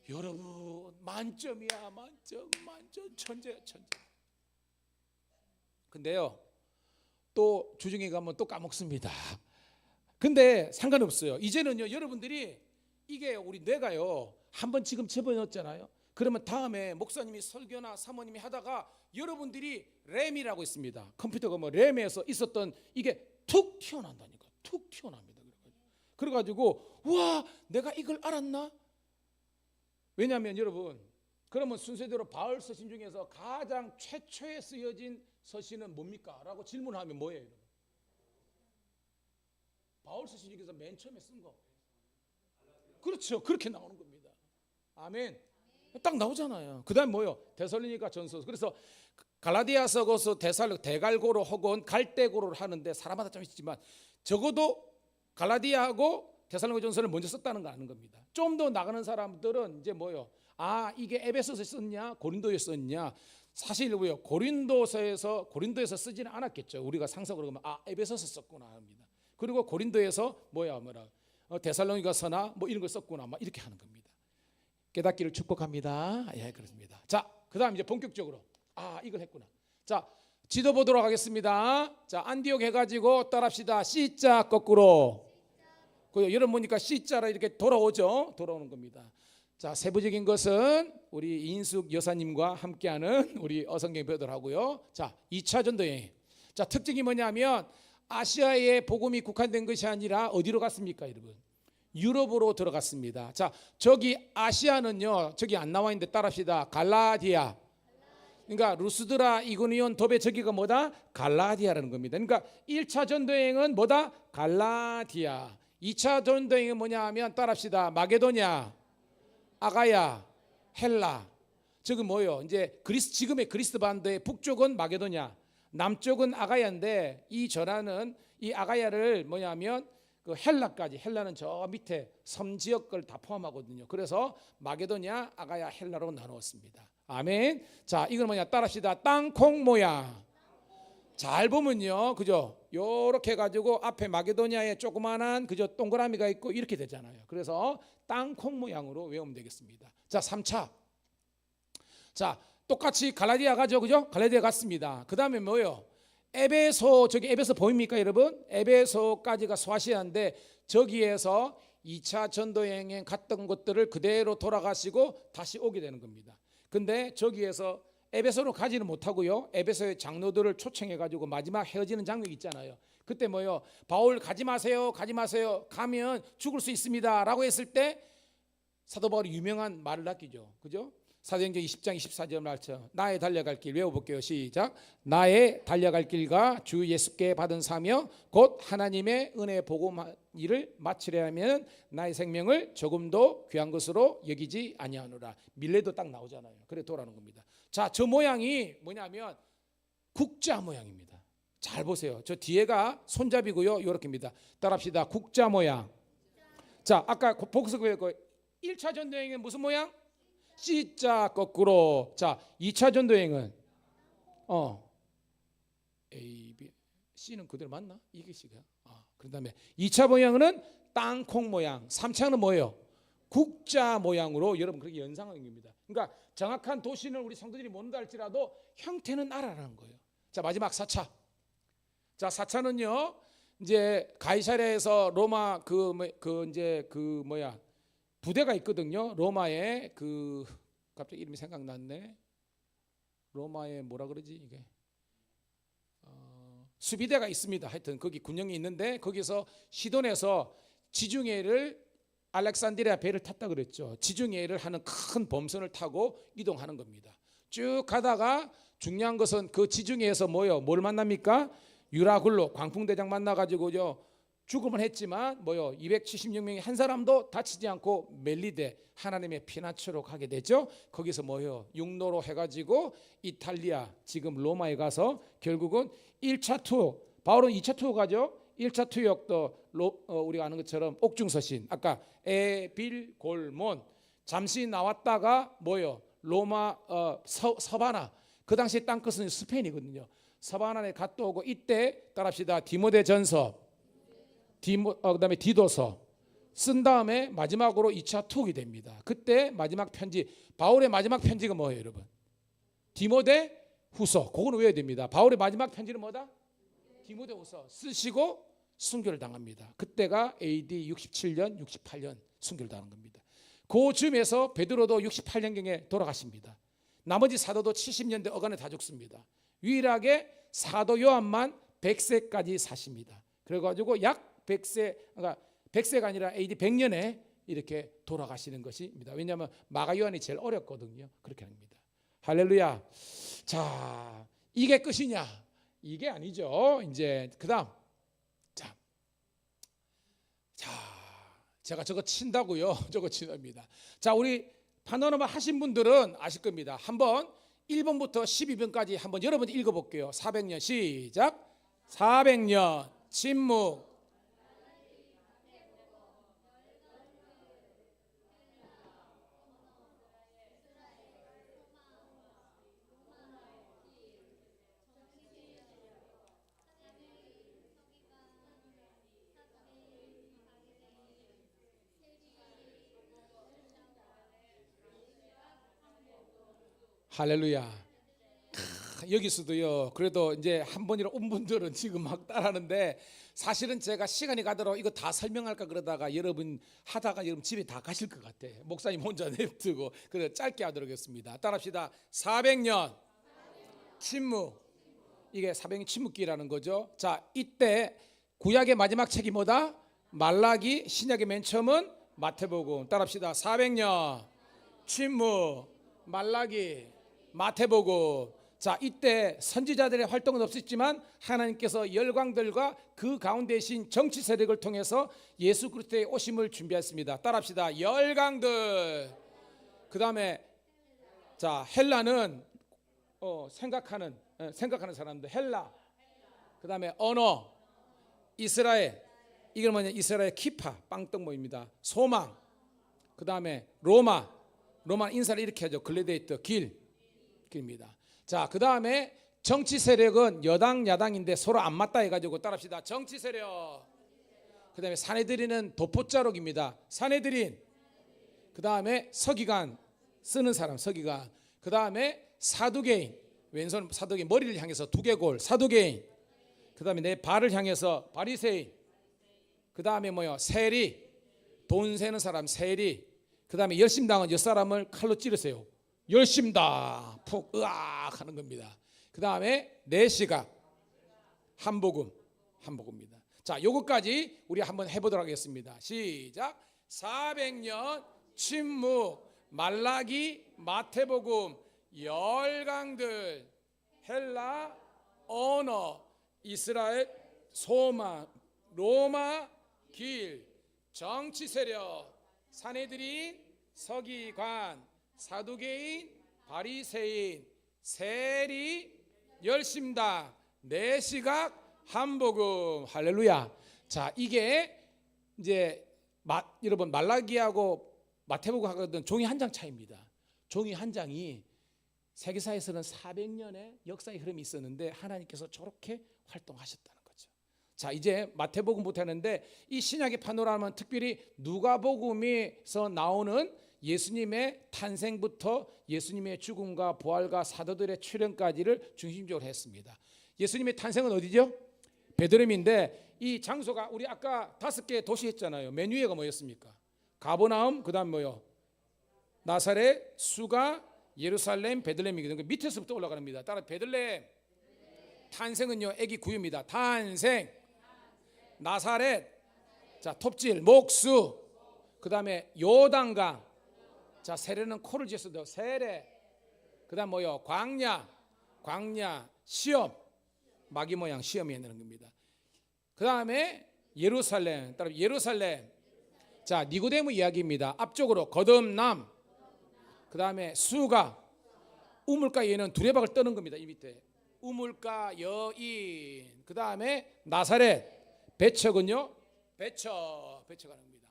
여러분 만점이야. 만점. 천재야. 근데요 또 주중에 가면 또 까먹습니다. 근데 상관없어요. 이제는요 여러분들이 이게 우리 뇌가요 한번 지금 집어넣었잖아요. 그러면 다음에 목사님이 설교나 사모님이 하다가 여러분들이 램이라고 있습니다. 컴퓨터가 뭐 램에서 있었던 이게 툭 튀어나온다니까. 툭 튀어나옵니다. 그래가지고 와 내가 이걸 알았나? 왜냐하면 여러분 그러면 순서대로 바울 서신 중에서 가장 최초에 쓰여진 서신은 뭡니까? 라고 질문하면 뭐예요? 여러분? 바울 서신 중에서 맨 처음에 쓴 거 그렇죠. 그렇게 나오는 겁니다. 아멘. 딱 나오잖아요. 그 다음에 뭐요? 데살로니가 전서. 그래서 갈라디아서고서 대갈고로 혹은 갈대고로를 하는데 사람마다 좀 있지만 적어도 갈라디아하고 데살로니가 전서를 먼저 썼다는 거 아는 겁니다. 좀 더 나가는 사람들은 이제 뭐요? 이게 에베소서 썼냐 고린도에 썼냐? 사실 뭐요? 고린도에서 쓰지는 않았겠죠. 우리가 상상으로 보면 에베소서 썼구나 합니다. 그리고 고린도에서 뭐라 데살로니가서나 뭐 이런 걸 썼구나 막 이렇게 하는 겁니다. 깨닫기를 축복합니다. 예, 그렇습니다. 자, 그다음 이제 본격적으로 이걸 했구나. 자, 지도 보도록 하겠습니다. 자, 안디옥 해가지고 따라합시다. C자 거꾸로. 여러분 보니까 C자라 이렇게 돌아오죠. 돌아오는 겁니다. 자, 세부적인 것은 우리 인숙 여사님과 함께하는 우리 어성경 배우들하고요. 자, 2차 전도 여행. 자, 특징이 뭐냐면 아시아에 복음이 국한된 것이 아니라 어디로 갔습니까, 여러분? 유럽으로 들어갔습니다. 자, 저기 아시아는요. 저기 안 나와 있는데 따라합시다. 갈라디아. 그러니까 루스드라, 이고니온, 도베 저기가 뭐다? 갈라디아라는 겁니다. 그러니까 1차 전도여행은 뭐다? 갈라디아. 2차 전도여행은 뭐냐 하면 따라합시다. 마게도냐, 아가야, 헬라. 저기 뭐요? 이제 지금의 그리스 반도의 북쪽은 마게도냐, 남쪽은 아가야인데 이 전하는 이 아가야를 뭐냐면 그 헬라까지. 헬라는 저 밑에 섬 지역 걸 다 포함하거든요. 그래서 마게도냐, 아가야, 헬라로 나누었습니다. 아멘. 자, 이건 뭐냐? 따라합시다. 땅콩 모양. 잘 보면요, 그죠? 요렇게 해가지고 앞에 마게도니아에 조그만한 그죠 동그라미가 있고 이렇게 되잖아요. 그래서 땅콩 모양으로 외우면 되겠습니다. 자, 3차. 자, 똑같이 갈라디아 가죠, 그죠? 갈라디아 갔습니다. 그 다음에 뭐요? 에베소, 저기 에베소 보입니까, 여러분? 에베소까지가 소아시아인데 저기에서 2차 전도 여행에 갔던 곳들을 그대로 돌아가시고 다시 오게 되는 겁니다. 근데 저기에서 에베소로 가지는 못하고요, 에베소의 장로들을 초청해 가지고 마지막 헤어지는 장면이 있잖아요. 그때 뭐요? 바울 가지 마세요, 가지 마세요. 가면 죽을 수 있습니다 라고 했을 때 사도 바울이 유명한 말을 남기죠, 그죠? 사도행전 20장 24절 말처럼 나의 달려갈 길 외워볼게요. 시작. 나의 달려갈 길과 주 예수께 받은 사명 곧 하나님의 은혜 복음 일을 마치려 하면 나의 생명을 조금도 귀한 것으로 여기지 아니하노라. 밀레도 딱 나오잖아요. 그래 돌아오는 겁니다. 자, 저 모양이 뭐냐면 국자 모양입니다. 잘 보세요. 저 뒤에가 손잡이고요, 이렇게입니다. 따라합시다. 국자 모양. 자, 아까 복습의 1차 전도여행은 무슨 모양? C자 거꾸로. 자, 2차 전도여행은 A, B, C는 그대로 맞나? 이게 C가. 그다음에 2차 모양은 땅콩 모양. 3차는 뭐예요? 국자 모양으로 여러분 그렇게 연상한 겁니다. 그러니까 정확한 도시는 우리 성도들이 모른다 할지라도 형태는 알아라는 거예요. 자, 마지막 4차. 자, 4차는요. 이제 가이사랴에서 로마 부대가 있거든요. 로마에 갑자기 이름이 생각났네. 로마에 뭐라 그러지 이게? 수비대가 있습니다. 하여튼 거기 군영이 있는데 거기서 시돈에서 지중해를 알렉산드리아 배를 탔다 그랬죠. 지중해를 하는 큰 범선을 타고 이동하는 겁니다. 쭉 가다가 중요한 것은 그 지중해에서 뭘 만납니까? 유라굴로 광풍대장 만나가지고요. 죽음은 했지만 276명이 한 사람도 다치지 않고 멜리데 하나님의 피난처로 가게 되죠. 거기서 육로로 해가지고 이탈리아 지금 로마에 가서 결국은 1차 투어, 바울은 2차 투어 가죠. 1차 투어역도 우리가 아는 것처럼 옥중서신, 아까 에빌골몬 잠시 나왔다가 로마 서바나, 그 당시에 땅끝은 스페인이거든요. 서바나에 갔다 오고 이때 따라합시다. 디모데전서 그다음에 디도서 쓴 다음에 마지막으로 2차 투옥이 됩니다. 그때 마지막 편지, 바울의 마지막 편지가 뭐예요, 여러분? 디모데 후서. 그거는 외워야 됩니다. 바울의 마지막 편지는 뭐다? 디모데 후서 쓰시고 순교를 당합니다. 그때가 AD 67년, 68년 순교를 당한 겁니다. 그 즈음에서 베드로도 68년경에 돌아가십니다. 나머지 사도도 70년대 어간에 다 죽습니다. 유일하게 사도 요한만 100세까지 사십니다. 그래가지고 약 100세, 그러니까 100세가 아니라 AD 100년에 이렇게 돌아가시는 것입니다. 왜냐하면 마가 요한이 제일 어렸거든요. 그렇게 합니다. 할렐루야. 자, 이게 끝이냐? 이게 아니죠. 이제 그다음 자, 제가 저거 친다고요. 저거 친답니다. 자, 우리 파노라마 하신 분들은 아실 겁니다. 한번 1번부터 12번까지 한번 여러분 읽어볼게요. 400년 시작. 400년 침묵. 할렐루야. 여기서도요. 그래도 이제 한 번이라 온 분들은 지금 막 따라하는데 사실은 제가 시간이 가도록 이거 다 설명할까 그러다가 여러분 하다가 여러분 집에 다 가실 것 같아. 목사님 혼자 냅두고 그래 짧게 하도록 하겠습니다. 따라합시다. 400년 침묵. 이게 400년 침묵기라는 거죠. 자, 이때 구약의 마지막 책이 뭐다? 말라기. 신약의 맨 처음은 마태복음. 따라합시다. 400년 침묵. 말라기. 마태복음. 자, 이때 선지자들의 활동은 없었지만 하나님께서 열광들과 그 가운데 신 정치 세력을 통해서 예수 그리스도의 오심을 준비했습니다. 따라합시다. 열광들. 그 다음에 자, 헬라는 생각하는 사람들. 헬라. 그 다음에 언어. 이스라엘. 이건 뭐냐? 이스라엘 키파 빵떡모입니다. 소망. 그 다음에 로마 인사를 이렇게 하죠. 글래디에이터 길입니다. 자, 그 다음에 정치 세력은 여당 야당인데 서로 안 맞다 해가지고 따라합시다. 정치 세력. 그 다음에 사내들인은 도포자록입니다. 사내들인. 그 다음에 서기관 쓰는 사람 서기관. 그 다음에 사두개인, 왼손 사두개인, 머리를 향해서 두개골 사두개인. 그 다음에 내 발을 향해서 바리새인. 그 다음에 뭐요? 세리, 돈 세는 사람 세리. 그 다음에 열심당은 옆사람을 칼로 찌르세요. 열심당 푹 으악 하는 겁니다. 그 다음에 내시각 한복음입니다. 자, 요것까지 우리 한번 해보도록 하겠습니다. 시작. 400년 침묵, 말라기, 마태복음, 열강들, 헬라 언어, 이스라엘 소망, 로마 길, 정치 세력, 사내들인, 서기관, 사두개인, 바리새인, 세리, 열심당, 내시각, 한복음. 할렐루야. 자, 이게 이제 여러분 말라기하고 마태복음하고는 종이 한 장 차이입니다. 종이 한 장이 세계사에서는 400년의 역사의 흐름이 있었는데 하나님께서 저렇게 활동하셨다는 거죠. 자, 이제 마태복음부터 하는데 이 신약의 파노라마는 특별히 누가복음에서 나오는 예수님의 탄생부터 예수님의 죽음과 부활과 사도들의 출현까지를 중심적으로 했습니다. 예수님의 탄생은 어디죠? 베들레헴인데 이 장소가 우리 아까 5개 도시 했잖아요. 맨 위에가 뭐였습니까? 가버나움, 그다음 뭐요? 나사렛, 수가, 예루살렘, 베들레헴이거든요. 그 밑에서부터 올라갑니다. 따라 베들레헴. 탄생은요, 아기 구유입니다. 탄생. 나사렛. 자, 톱질, 목수. 그다음에 요단강. 자, 세례는 코를 지었어도 세례. 그다음 뭐요? 광야. 시험. 마귀 모양 시험이 있는 겁니다. 그다음에 예루살렘. 따라 예루살렘. 자, 니고데모 이야기입니다. 앞쪽으로 거듭남. 그다음에 수가. 우물가 여인은 두레박을 떠는 겁니다. 이 밑에. 우물가 여인. 그다음에 나사렛. 배척은요? 배척 가는 겁니다.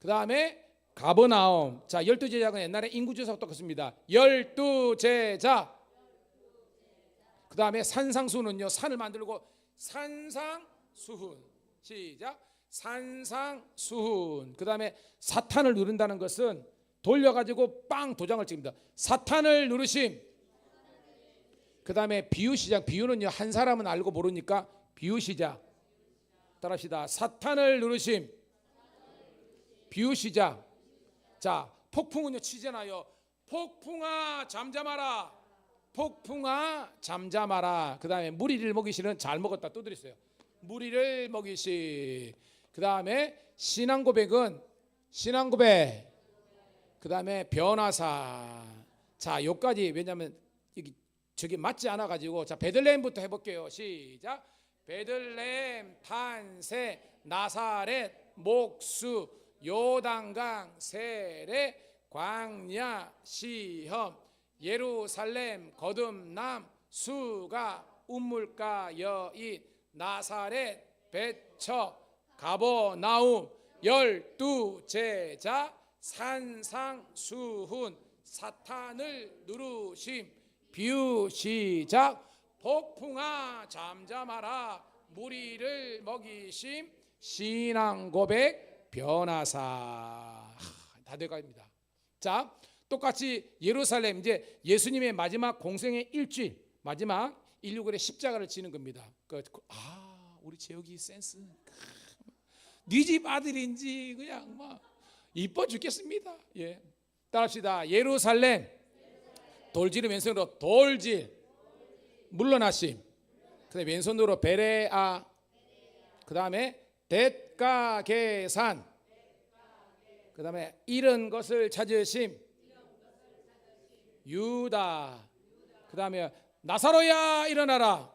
그다음에 가버나움. 자, 12제자가 옛날에 인구조사가 똑같습니다. 12제자. 그 다음에 산상수훈은요, 산을 만들고 산상수훈. 시작. 산상수훈. 그 다음에 사탄을 누른다는 것은 돌려가지고 빵 도장을 찍습니다. 사탄을 누르심. 그 다음에 비유시작. 비유는요, 한 사람은 알고 모르니까 비유시작. 따라합시다. 사탄을 누르심. 비유시작. 자, 폭풍은요 치잖아요. 폭풍아 잠잠하라. 폭풍아 잠잠하라. 그 다음에 무리를 먹이시는 잘 먹었다 또 드렸어요. 무리를 먹이시. 그 다음에 신앙고백은 신앙고백. 그 다음에 변화사. 자, 요까지. 왜냐하면 여기 저기 맞지 않아 가지고. 자, 베들레헴부터 해볼게요. 시작. 베들레헴 탄생, 나사렛 목수, 요단강 세례, 광야 시험, 예루살렘 거듭남, 수가, 우물가 여인, 나사렛 배척, 가버나움, 12제자, 산상수훈, 사탄을 누르심, 비유시작, 폭풍아 잠잠하라, 무리를 먹이심, 신앙고백, 변화사. 다 돼갑니다. 자, 똑같이 예루살렘, 이제 예수님의 마지막 공생의 일주일, 마지막 169일에 십자가를 지는 겁니다. 우리 재혁이 센스. 네 집 아들인지 그냥 막 이뻐 죽겠습니다. 예, 따라합시다. 예루살렘. 돌질은 왼손으로 돌질. 물러나심. 그다음에 왼손으로 베레아. 그다음에 뎃가계산. 그다음에 잃은 것을 찾으심. 유다. 그다음에 나사로야 일어나라.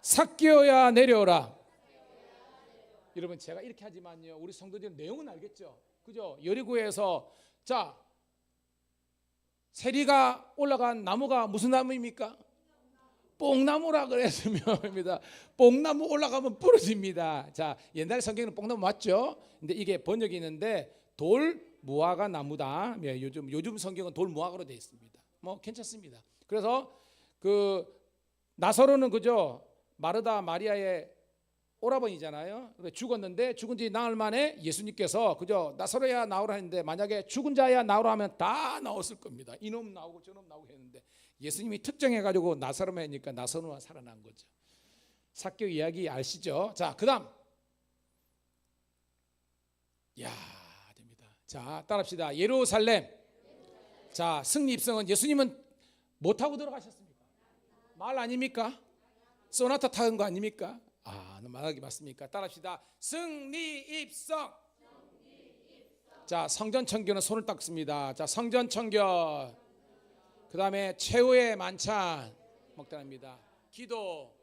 삭개오야 내려오라. 여러분, 제가 이렇게 하지만요, 우리 성도들은 내용은 알겠죠? 그죠? 여리고에서 자, 세리가 올라간 나무가 무슨 나무입니까? 뽕나무라 그랬으면입니다. 뽕나무 올라가면 부러집니다. 자, 옛날 성경에는 뽕나무 맞죠? 근데 이게 번역이 있는데 돌 무화과 나무다. 요즘 성경은 돌 무화과로 되어 있습니다. 뭐 괜찮습니다. 그래서 그 나사로는 그죠? 마르다 마리아의 오라버니잖아요. 죽었는데 죽은 지 나흘 만에 예수님께서 그죠? 나사로야 나오라 했는데 만약에 죽은 자야 나오라 하면 다 나왔을 겁니다. 이놈 나오고 저놈 나오고 했는데 예수님이 특정해가지고 나사로만 하니까 나사로만 살아난 거죠. 사교 이야기 아시죠? 자, 그다음 야 됩니다. 자, 따라합시다. 예루살렘. 자, 승리 입성은 예수님은 뭐 타고 들어가셨습니까? 말 아닙니까? 소나타 타는 거 아닙니까? 말하기 맞습니까? 따라합시다. 승리 입성. 자, 성전 청결은 손을 닦습니다. 자, 성전 청결. 그 다음에 최후의 만찬 먹다합니다. 기도.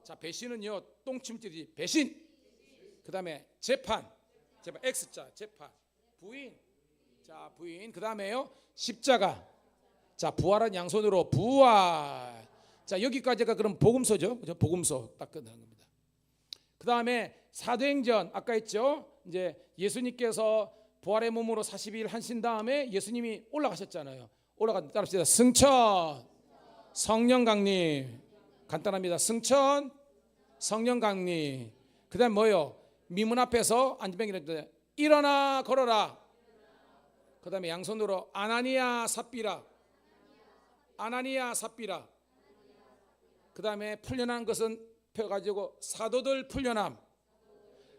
자, 배신은요 똥침질이 배신. 그 다음에 재판 X자 재판. 부인. 자, 부인. 그 다음에요 십자가. 자, 부활한 양손으로 부활. 자, 여기까지가 그럼 복음서죠. 그죠? 복음서 딱 끝나는 겁니다. 그 다음에 사도행전 아까 했죠. 이제 예수님께서 부활의 몸으로 40일 하신 다음에 예수님이 올라가셨잖아요. 올라가 따라합시다. 승천 성령 강림. 간단합니다. 승천 성령 강림. 그 다음 뭐요? 미문 앞에서 안전뱅이를 일어나 걸어라. 그 다음에 양손으로 아나니아 삽비라. 아나니아 삽비라. 그 다음에 풀려난 것은 펴가지고 사도들 풀려남.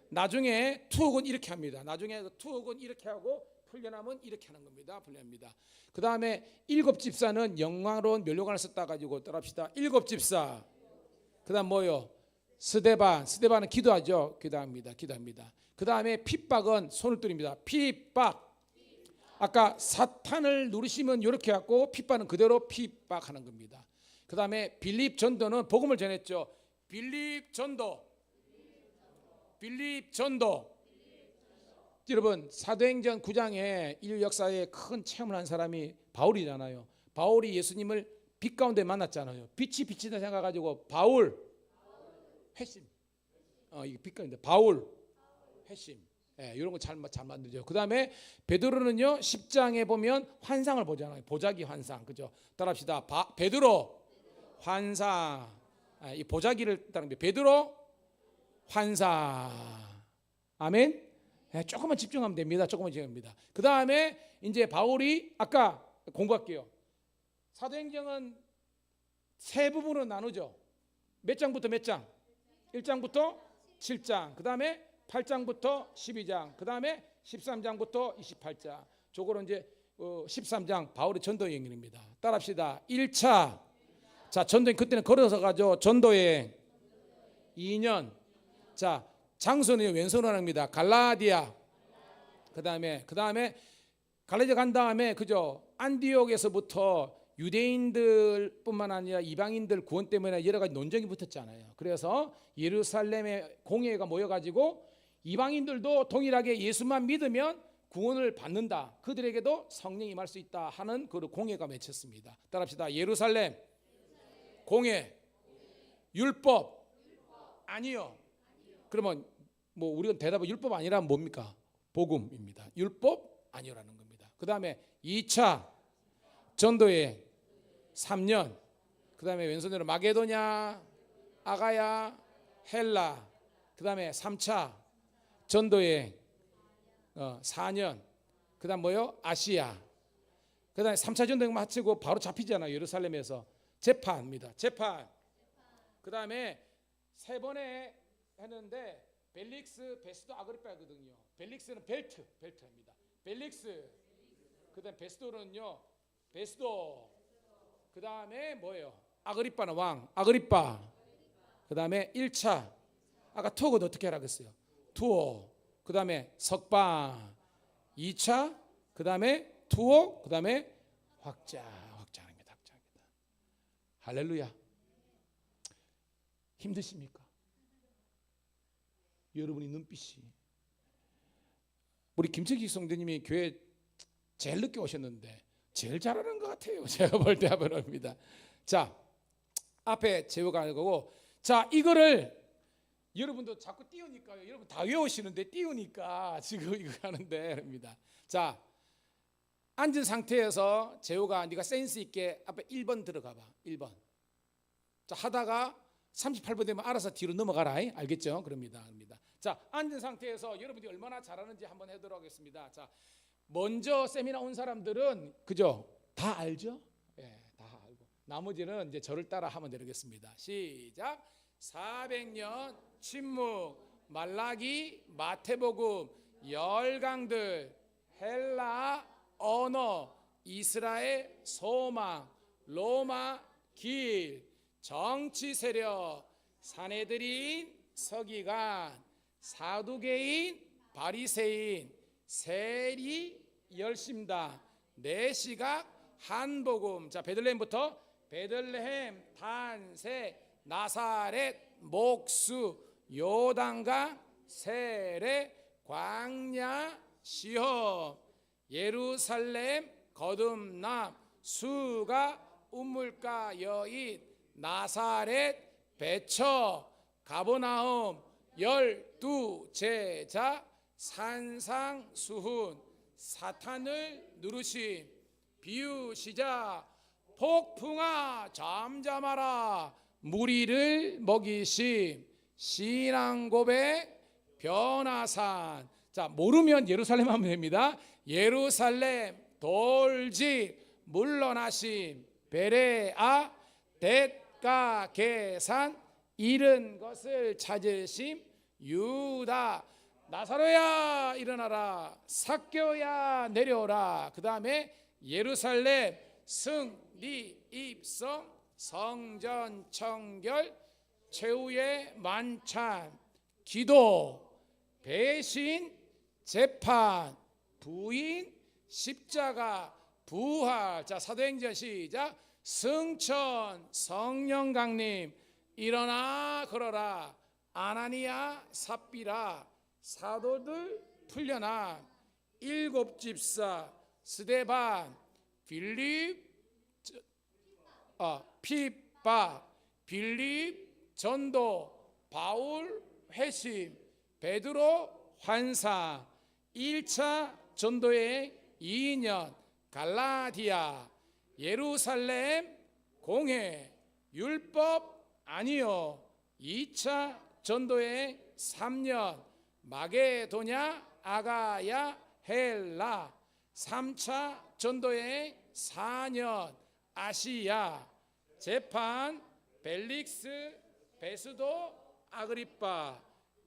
나중에 투옥은 이렇게 합니다. 나중에 투옥은 이렇게 하고 풀려남은 이렇게 하는 겁니다. 풀려납니다. 그 다음에 일곱 집사는 영광로운 면류관을 썼다 가지고 따라합시다. 일곱 집사. 그 다음 뭐요? 스데반은 기도하죠. 기도합니다. 그 다음에 핍박은 손을 들입니다. 핍박. 아까 사탄을 누르시면 이렇게 하고 핍박은 그대로 핍박하는 겁니다. 그 다음에 빌립 전도는 복음을 전했죠. 빌립 전도. 여러분 사도행전 9장에 인류 역사에 큰 체험을 한 사람이 바울이잖아요. 바울이 예수님을 빛 가운데 만났잖아요. 빛이 빛이다 생각가지고 바울 회심. 이게 빛 가운데 바울 회심. 이런 거 잘 만들죠. 그 다음에 베드로는요 10장에 보면 환상을 보잖아요. 보자기 환상. 그죠? 따라합시다. 베드로 환상. 이 보자기를 따르는 베드로 환상. 아멘. 조금만 집중하면 됩니다. 조금만 집중합니다. 그 다음에 이제 바울이 아까 공부할게요. 사도행전은 세 부분으로 나누죠. 몇 장부터 몇 장? 1장부터 7장. 그 다음에 8장부터 12장. 그 다음에 13장부터 28장. 저거로 이제 13장 바울의 전도 여행입니다. 따라합시다. 1차. 자, 전도행 그때는 걸어서 가죠. 전도여행 2년. 자, 장소는 왼손으로 합니다. 갈라디아. 그 다음에 갈라디아 간 다음에 그죠? 안디옥에서부터 유대인들뿐만 아니라 이방인들 구원 때문에 여러 가지 논쟁이 붙었잖아요. 그래서 예루살렘의 공회가 모여가지고 이방인들도 동일하게 예수만 믿으면 구원을 받는다. 그들에게도 성령이 임할 수 있다 하는 그 공회가 맺혔습니다. 따라합시다. 예루살렘 공회 율법 아니요. 그러면 뭐 우리가 대답은 율법 아니라면 뭡니까? 복음입니다. 율법 아니라는 겁니다. 그 다음에 2차 전도여행 3년. 그 다음에 왼손으로 마게도냐 아가야 헬라. 그 다음에 3차 전도여행 4년. 그 다음 뭐요? 아시아. 그 다음에 3차 전도여행 마치고 바로 잡히잖아요. 예루살렘에서 재판입니다. 재판. 그 다음에 세 번에 했는데 벨릭스, 베스도, 아그리파거든요. 벨릭스는 벨트입니다. 벨릭스. 그 다음 베스도는요. 베스도. 그 다음에 뭐예요? 아그리파는 왕. 아그리파. 그 다음에 1차. 아까 투어는 어떻게 하라고 했어요? 투어. 그 다음에 석방. 2차. 그 다음에 투어. 그 다음에 확장입니다. 할렐루야. 힘드십니까? 여러분이 눈빛이. 우리 김철기 성도님이 교회 제일 늦게 오셨는데 제일 잘하는 것 같아요. 제가 볼 때 합니다. 자, 앞에 재워가 거고. 자, 이거를 여러분도 자꾸 띄우니까요. 여러분 다 외우시는데 띄우니까 지금 이거 하는데 합니다. 자, 앉은 상태에서 재호가 네가 센스 있게 앞에 1번 들어가 봐. 1번. 자, 하다가 38분 되면 알아서 뒤로 넘어가라. 알겠죠? 그럽니다. 자, 앉은 상태에서 여러분들이 얼마나 잘하는지 한번 해보도록 하겠습니다. 자, 먼저 세미나 온 사람들은 그죠? 다 알죠? 예, 다 알고. 나머지는 이제 저를 따라 하면 되겠습니다. 시작. 400년 침묵, 말라기, 마태복음, 열강들, 헬라 언어, 이스라엘 소망, 로마 길, 정치 세력, 사내들인 서기관, 사두개인 바리새인, 세리 열심당, 내시각 한복음. 자, 베들레헴부터 베들레헴 탄세, 나사렛 목수, 요단강 세례, 광야 시험, 예루살렘 거듭남, 수가 우물가 여인, 나사렛 배처, 가버나움 12제자, 산상수훈, 사탄을 누르심, 비유시자, 폭풍아 잠잠하라, 무리를 먹이심, 신앙고백, 변화산. 자, 모르면 예루살렘 하면 됩니다. 예루살렘 돌집, 물러나심, 베레아, 뎃가 계산, 잃은 것을 찾으심, 유다, 나사로야 일어나라, 삭개오야 내려오라. 그 다음에 예루살렘 승리 입성, 성전 청결, 최후의 만찬, 기도, 배신, 재판, 부인, 십자가, 부활. 자, 사도행전 시작. 승천, 성령 강림, 일어나 걸어라, 아나니아 삽비라, 사도들 풀려나, 일곱 집사, 스데반, 빌립, 피바, 빌립 전도, 바울 회심, 베드로 환상, 1차 전도의 2년, 갈라디아, 예루살렘 공회, 율법 아니요, 2차 전도의 3년, 마게도냐 아가야 헬라, 3차 전도의 4년, 아시아, 재판 벨릭스 베스도 아그리빠,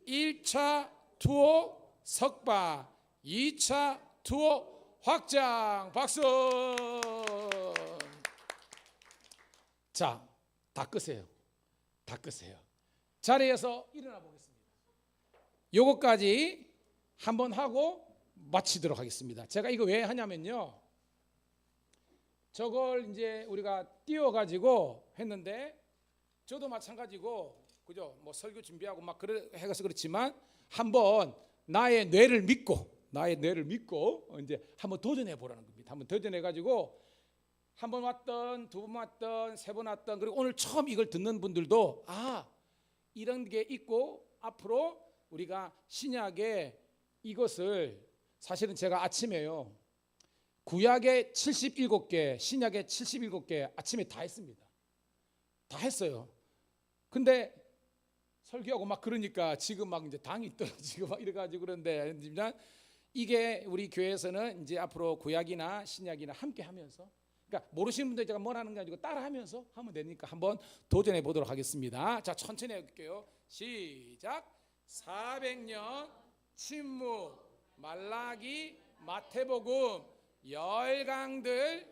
1차 투옥 석방, 2차 투옥 확장. 박수. 자, 다 끄세요. 다 끄세요. 자리에서 일어나 보겠습니다. 요거까지 한번 하고 마치도록 하겠습니다. 제가 이거 왜 하냐면요, 저걸 이제 우리가 띄워가지고 했는데, 저도 마찬가지고, 그죠? 뭐 설교 준비하고 막 해서 그렇지만, 한번 나의 뇌를 믿고 이제 한번 도전해 보라는 겁니다. 한번 도전해가지고, 한 번 왔던, 두 번 왔던, 세 번 왔던, 그리고 오늘 처음 이걸 듣는 분들도 이런 게 있고, 앞으로 우리가 신약에 이것을, 사실은 제가 아침에요, 구약의 77개, 신약의 77개 아침에 다 했습니다. 다 했어요. 근데 설교하고 막 그러니까 지금 막 이제 당이 떨어지고 막 이래가지고 그런데, 이게 우리 교회에서는 이제 앞으로 구약이나 신약이나 함께 하면서, 그러니까 모르시는 분들 제가 뭘 하는 게 아니고 따라하면서 하면 되니까 한번 도전해 보도록 하겠습니다. 자, 천천히 해볼게요. 시작. 400년 침묵, 말라기, 마태복음, 열강들,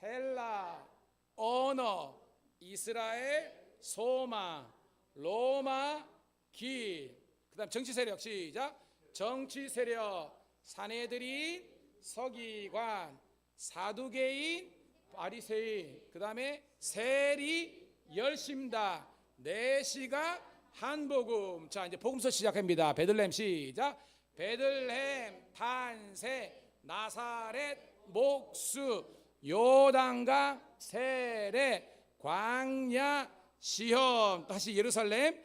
헬라 언어, 이스라엘 소망, 로마 길. 그다음 정치 세력. 시작. 정치 세력, 사내들인 서기관, 사두개인 바리새인, 그 다음에 세리 열심당, 내시가 한복음. 자, 이제 복음서 시작합니다. 베들레헴 시작. 베들레헴 탄세, 나사렛 목수, 요단강 세례, 광야 시험. 다시 예루살렘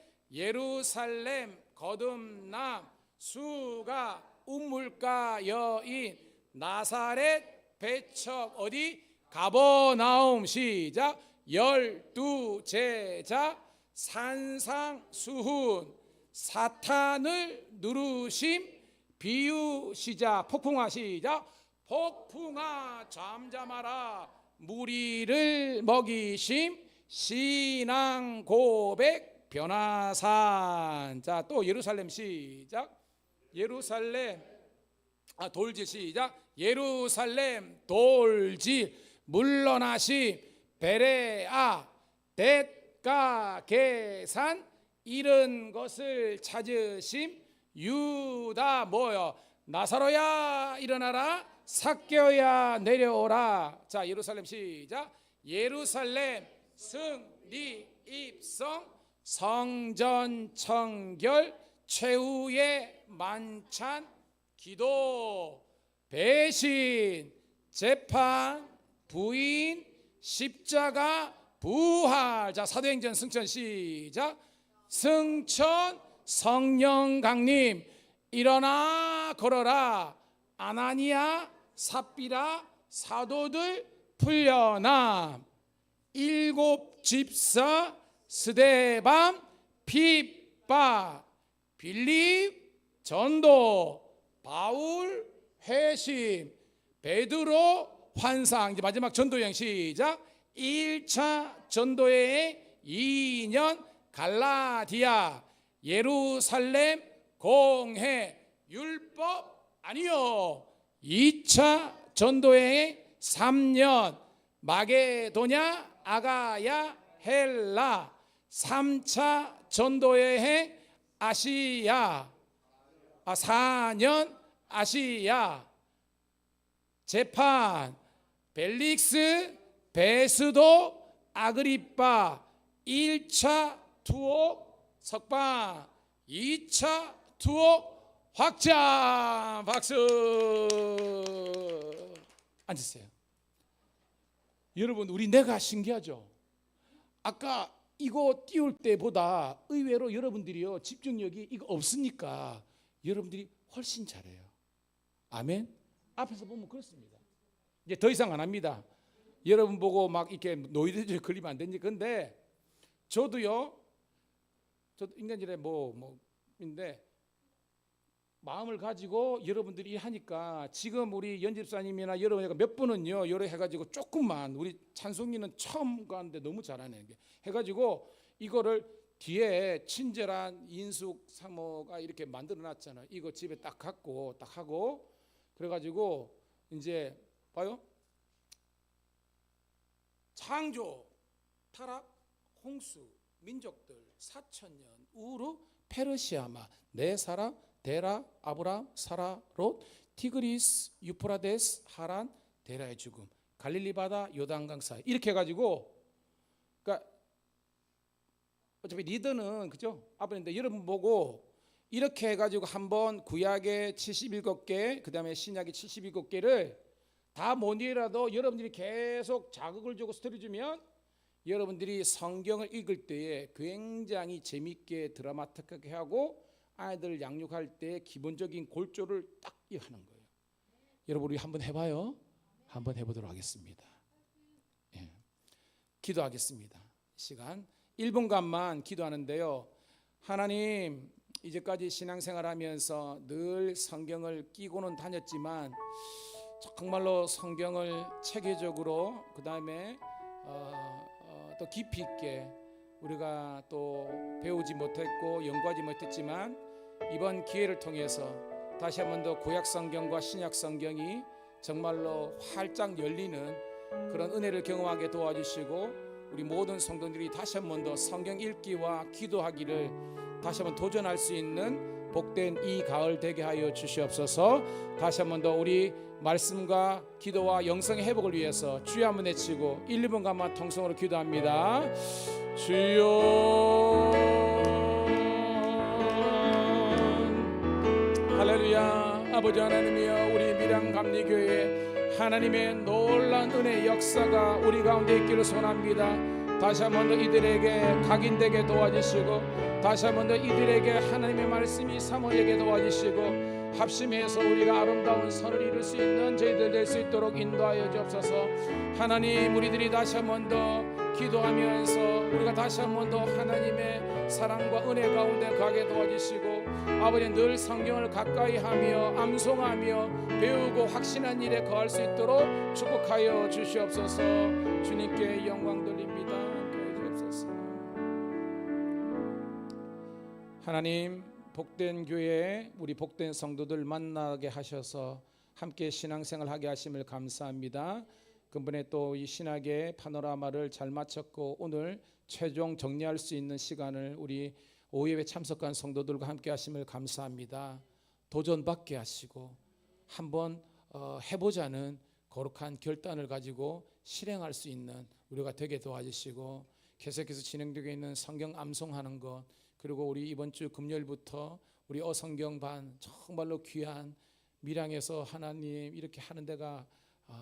거듭남, 수가 우물가 여인, 나사렛 배척, 어디? 가버나움. 시작. 12 제자 산상수훈 사탄을 누르심 비유시자 폭풍아 시작 폭풍아 잠잠하라 무리를 먹이심 신앙 고백 변화산. 자, 또 예루살렘 시작 예루살렘 돌질 시작 예루살렘 돌질 물러나시 베레아 뎃가 계산 이런 것을 찾으심 유다 뭐요 나사로야 일어나라 삭개오야 내려오라. 자, 예루살렘 시작 예루살렘 승리 입성 성전 청결 최후의 만찬 기도 배신 재판 부인 십자가 부활. 자, 사도행전 승천 시작 승천 성령 강림 일어나 걸어라 아나니아 삽비라 사도들 풀려남 일곱 집사 스데반 핍박 빌립 전도 바울 회심 베드로 환상. 이제 마지막 전도여행 시작 1차 전도여행 2년 갈라디아 예루살렘 공회 율법 아니요 2차 전도여행 3년 마게도냐 아가야 헬라 3차 전도여행 아시아 4년 아시아 재판 벨릭스 베스도 아그리빠 1차 투옥 석방 2차 투옥 확장. 박수. 앉으세요. 여러분 우리 내가 신기하죠. 아까 이거 띄울 때보다 의외로 여러분들이요 집중력이 이거 없으니까 여러분들이 훨씬 잘해요. 아멘. 앞에서 보면 그렇습니다. 이제 더 이상 안 합니다. 여러분 보고 막 이렇게 노이드에 걸리면 안 되니. 근데 저도요 저도 인간질에 인데 마음을 가지고 여러분들이 하니까 지금 우리 연집사님이나 여러분 몇 분은요 여러 해가지고 조금만 우리 찬송이는 처음 가는데 너무 잘하네 해가지고 이거를 뒤에 친절한 인숙 사모가 이렇게 만들어놨잖아요. 이거 집에 딱 갖고 딱 하고 그래가지고 이제 봐요. 창조, 타락, 홍수, 민족들, 4천년, 우르, 페르시아마, 네 사람, 데라, 아브람, 사라, 롯, 티그리스, 유프라데스, 하란, 데라의 죽음, 갈릴리 바다, 요단강 사이 이렇게 해가지고 그러니까 어차피 리더는 그죠? 아버님인데 여러분 보고 이렇게 해가지고 한번 구약의 77개 그다음에 신약의 77개를 다 못이라도 여러분들이 계속 자극을 주고 스토리 주면 여러분들이 성경을 읽을 때에 굉장히 재밌게 드라마틱하게 하고 아이들 양육할 때 기본적인 골조를 딱 하는 거예요. 여러분 우리 한번 해봐요. 한번 해보도록 하겠습니다. 예. 기도하겠습니다. 시간 1분간만 기도하는데요. 하나님 이제까지 신앙생활하면서 늘 성경을 끼고는 다녔지만 정말로 성경을 체계적으로 그 다음에 또 깊이 있게 우리가 또 배우지 못했고 연구하지 못했지만 이번 기회를 통해서 다시 한 번 더 구약 성경과 신약 성경이 정말로 활짝 열리는 그런 은혜를 경험하게 도와주시고 우리 모든 성도들이 다시 한 번 더 성경 읽기와 기도하기를 다시 한 번 도전할 수 있는 복된 이 가을 되게 하여 주시옵소서. 다시 한 번 더 우리 말씀과 기도와 영성의 회복을 위해서 주여 한번 외치고 1, 2분간만 통성으로 기도합니다. 주여 할렐루야. 아버지 하나님이여 우리 밀양감리교회 하나님의 놀라운 은혜의 역사가 우리 가운데 있기를 소원합니다. 다시 한 번 더 이들에게 각인되게 도와주시고 다시 한 번 더 이들에게 하나님의 말씀이 사모에게 도와주시고 합심해서 우리가 아름다운 선을 이룰 수 있는 저희들 될 수 있도록 인도하여 주옵소서. 하나님 우리들이 다시 한 번 더 기도하면서 우리가 다시 한 번 더 하나님의 사랑과 은혜 가운데 가게 도와주시고 아버지 늘 성경을 가까이 하며 암송하며 배우고 확신한 일에 거할 수 있도록 축복하여 주시옵소서. 주님께 영광 돌립니다. 도와주옵소서. 하나님, 복된 교회 우리 복된 성도들 만나게 하셔서 함께 신앙생활 하게 하심을 감사합니다. 근본에 또 이 신학의 파노라마를 잘 마쳤고 오늘 최종 정리할 수 있는 시간을 우리 오예배 참석한 성도들과 함께 하심을 감사합니다. 도전받게 하시고 한번 해보자는 거룩한 결단을 가지고 실행할 수 있는 우리가 되게 도와주시고 계속해서 진행되고 있는 성경 암송하는 것, 그리고 우리 이번 주 금요일부터 우리 어성경반 정말로 귀한 밀양에서 하나님 이렇게 하는 데가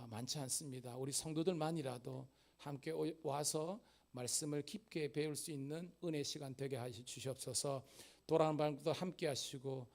많지 않습니다. 우리 성도들만이라도 함께 와서 말씀을 깊게 배울 수 있는 은혜 시간 되게 하시 주시옵소서. 돌아오는 밤도 함께 하시고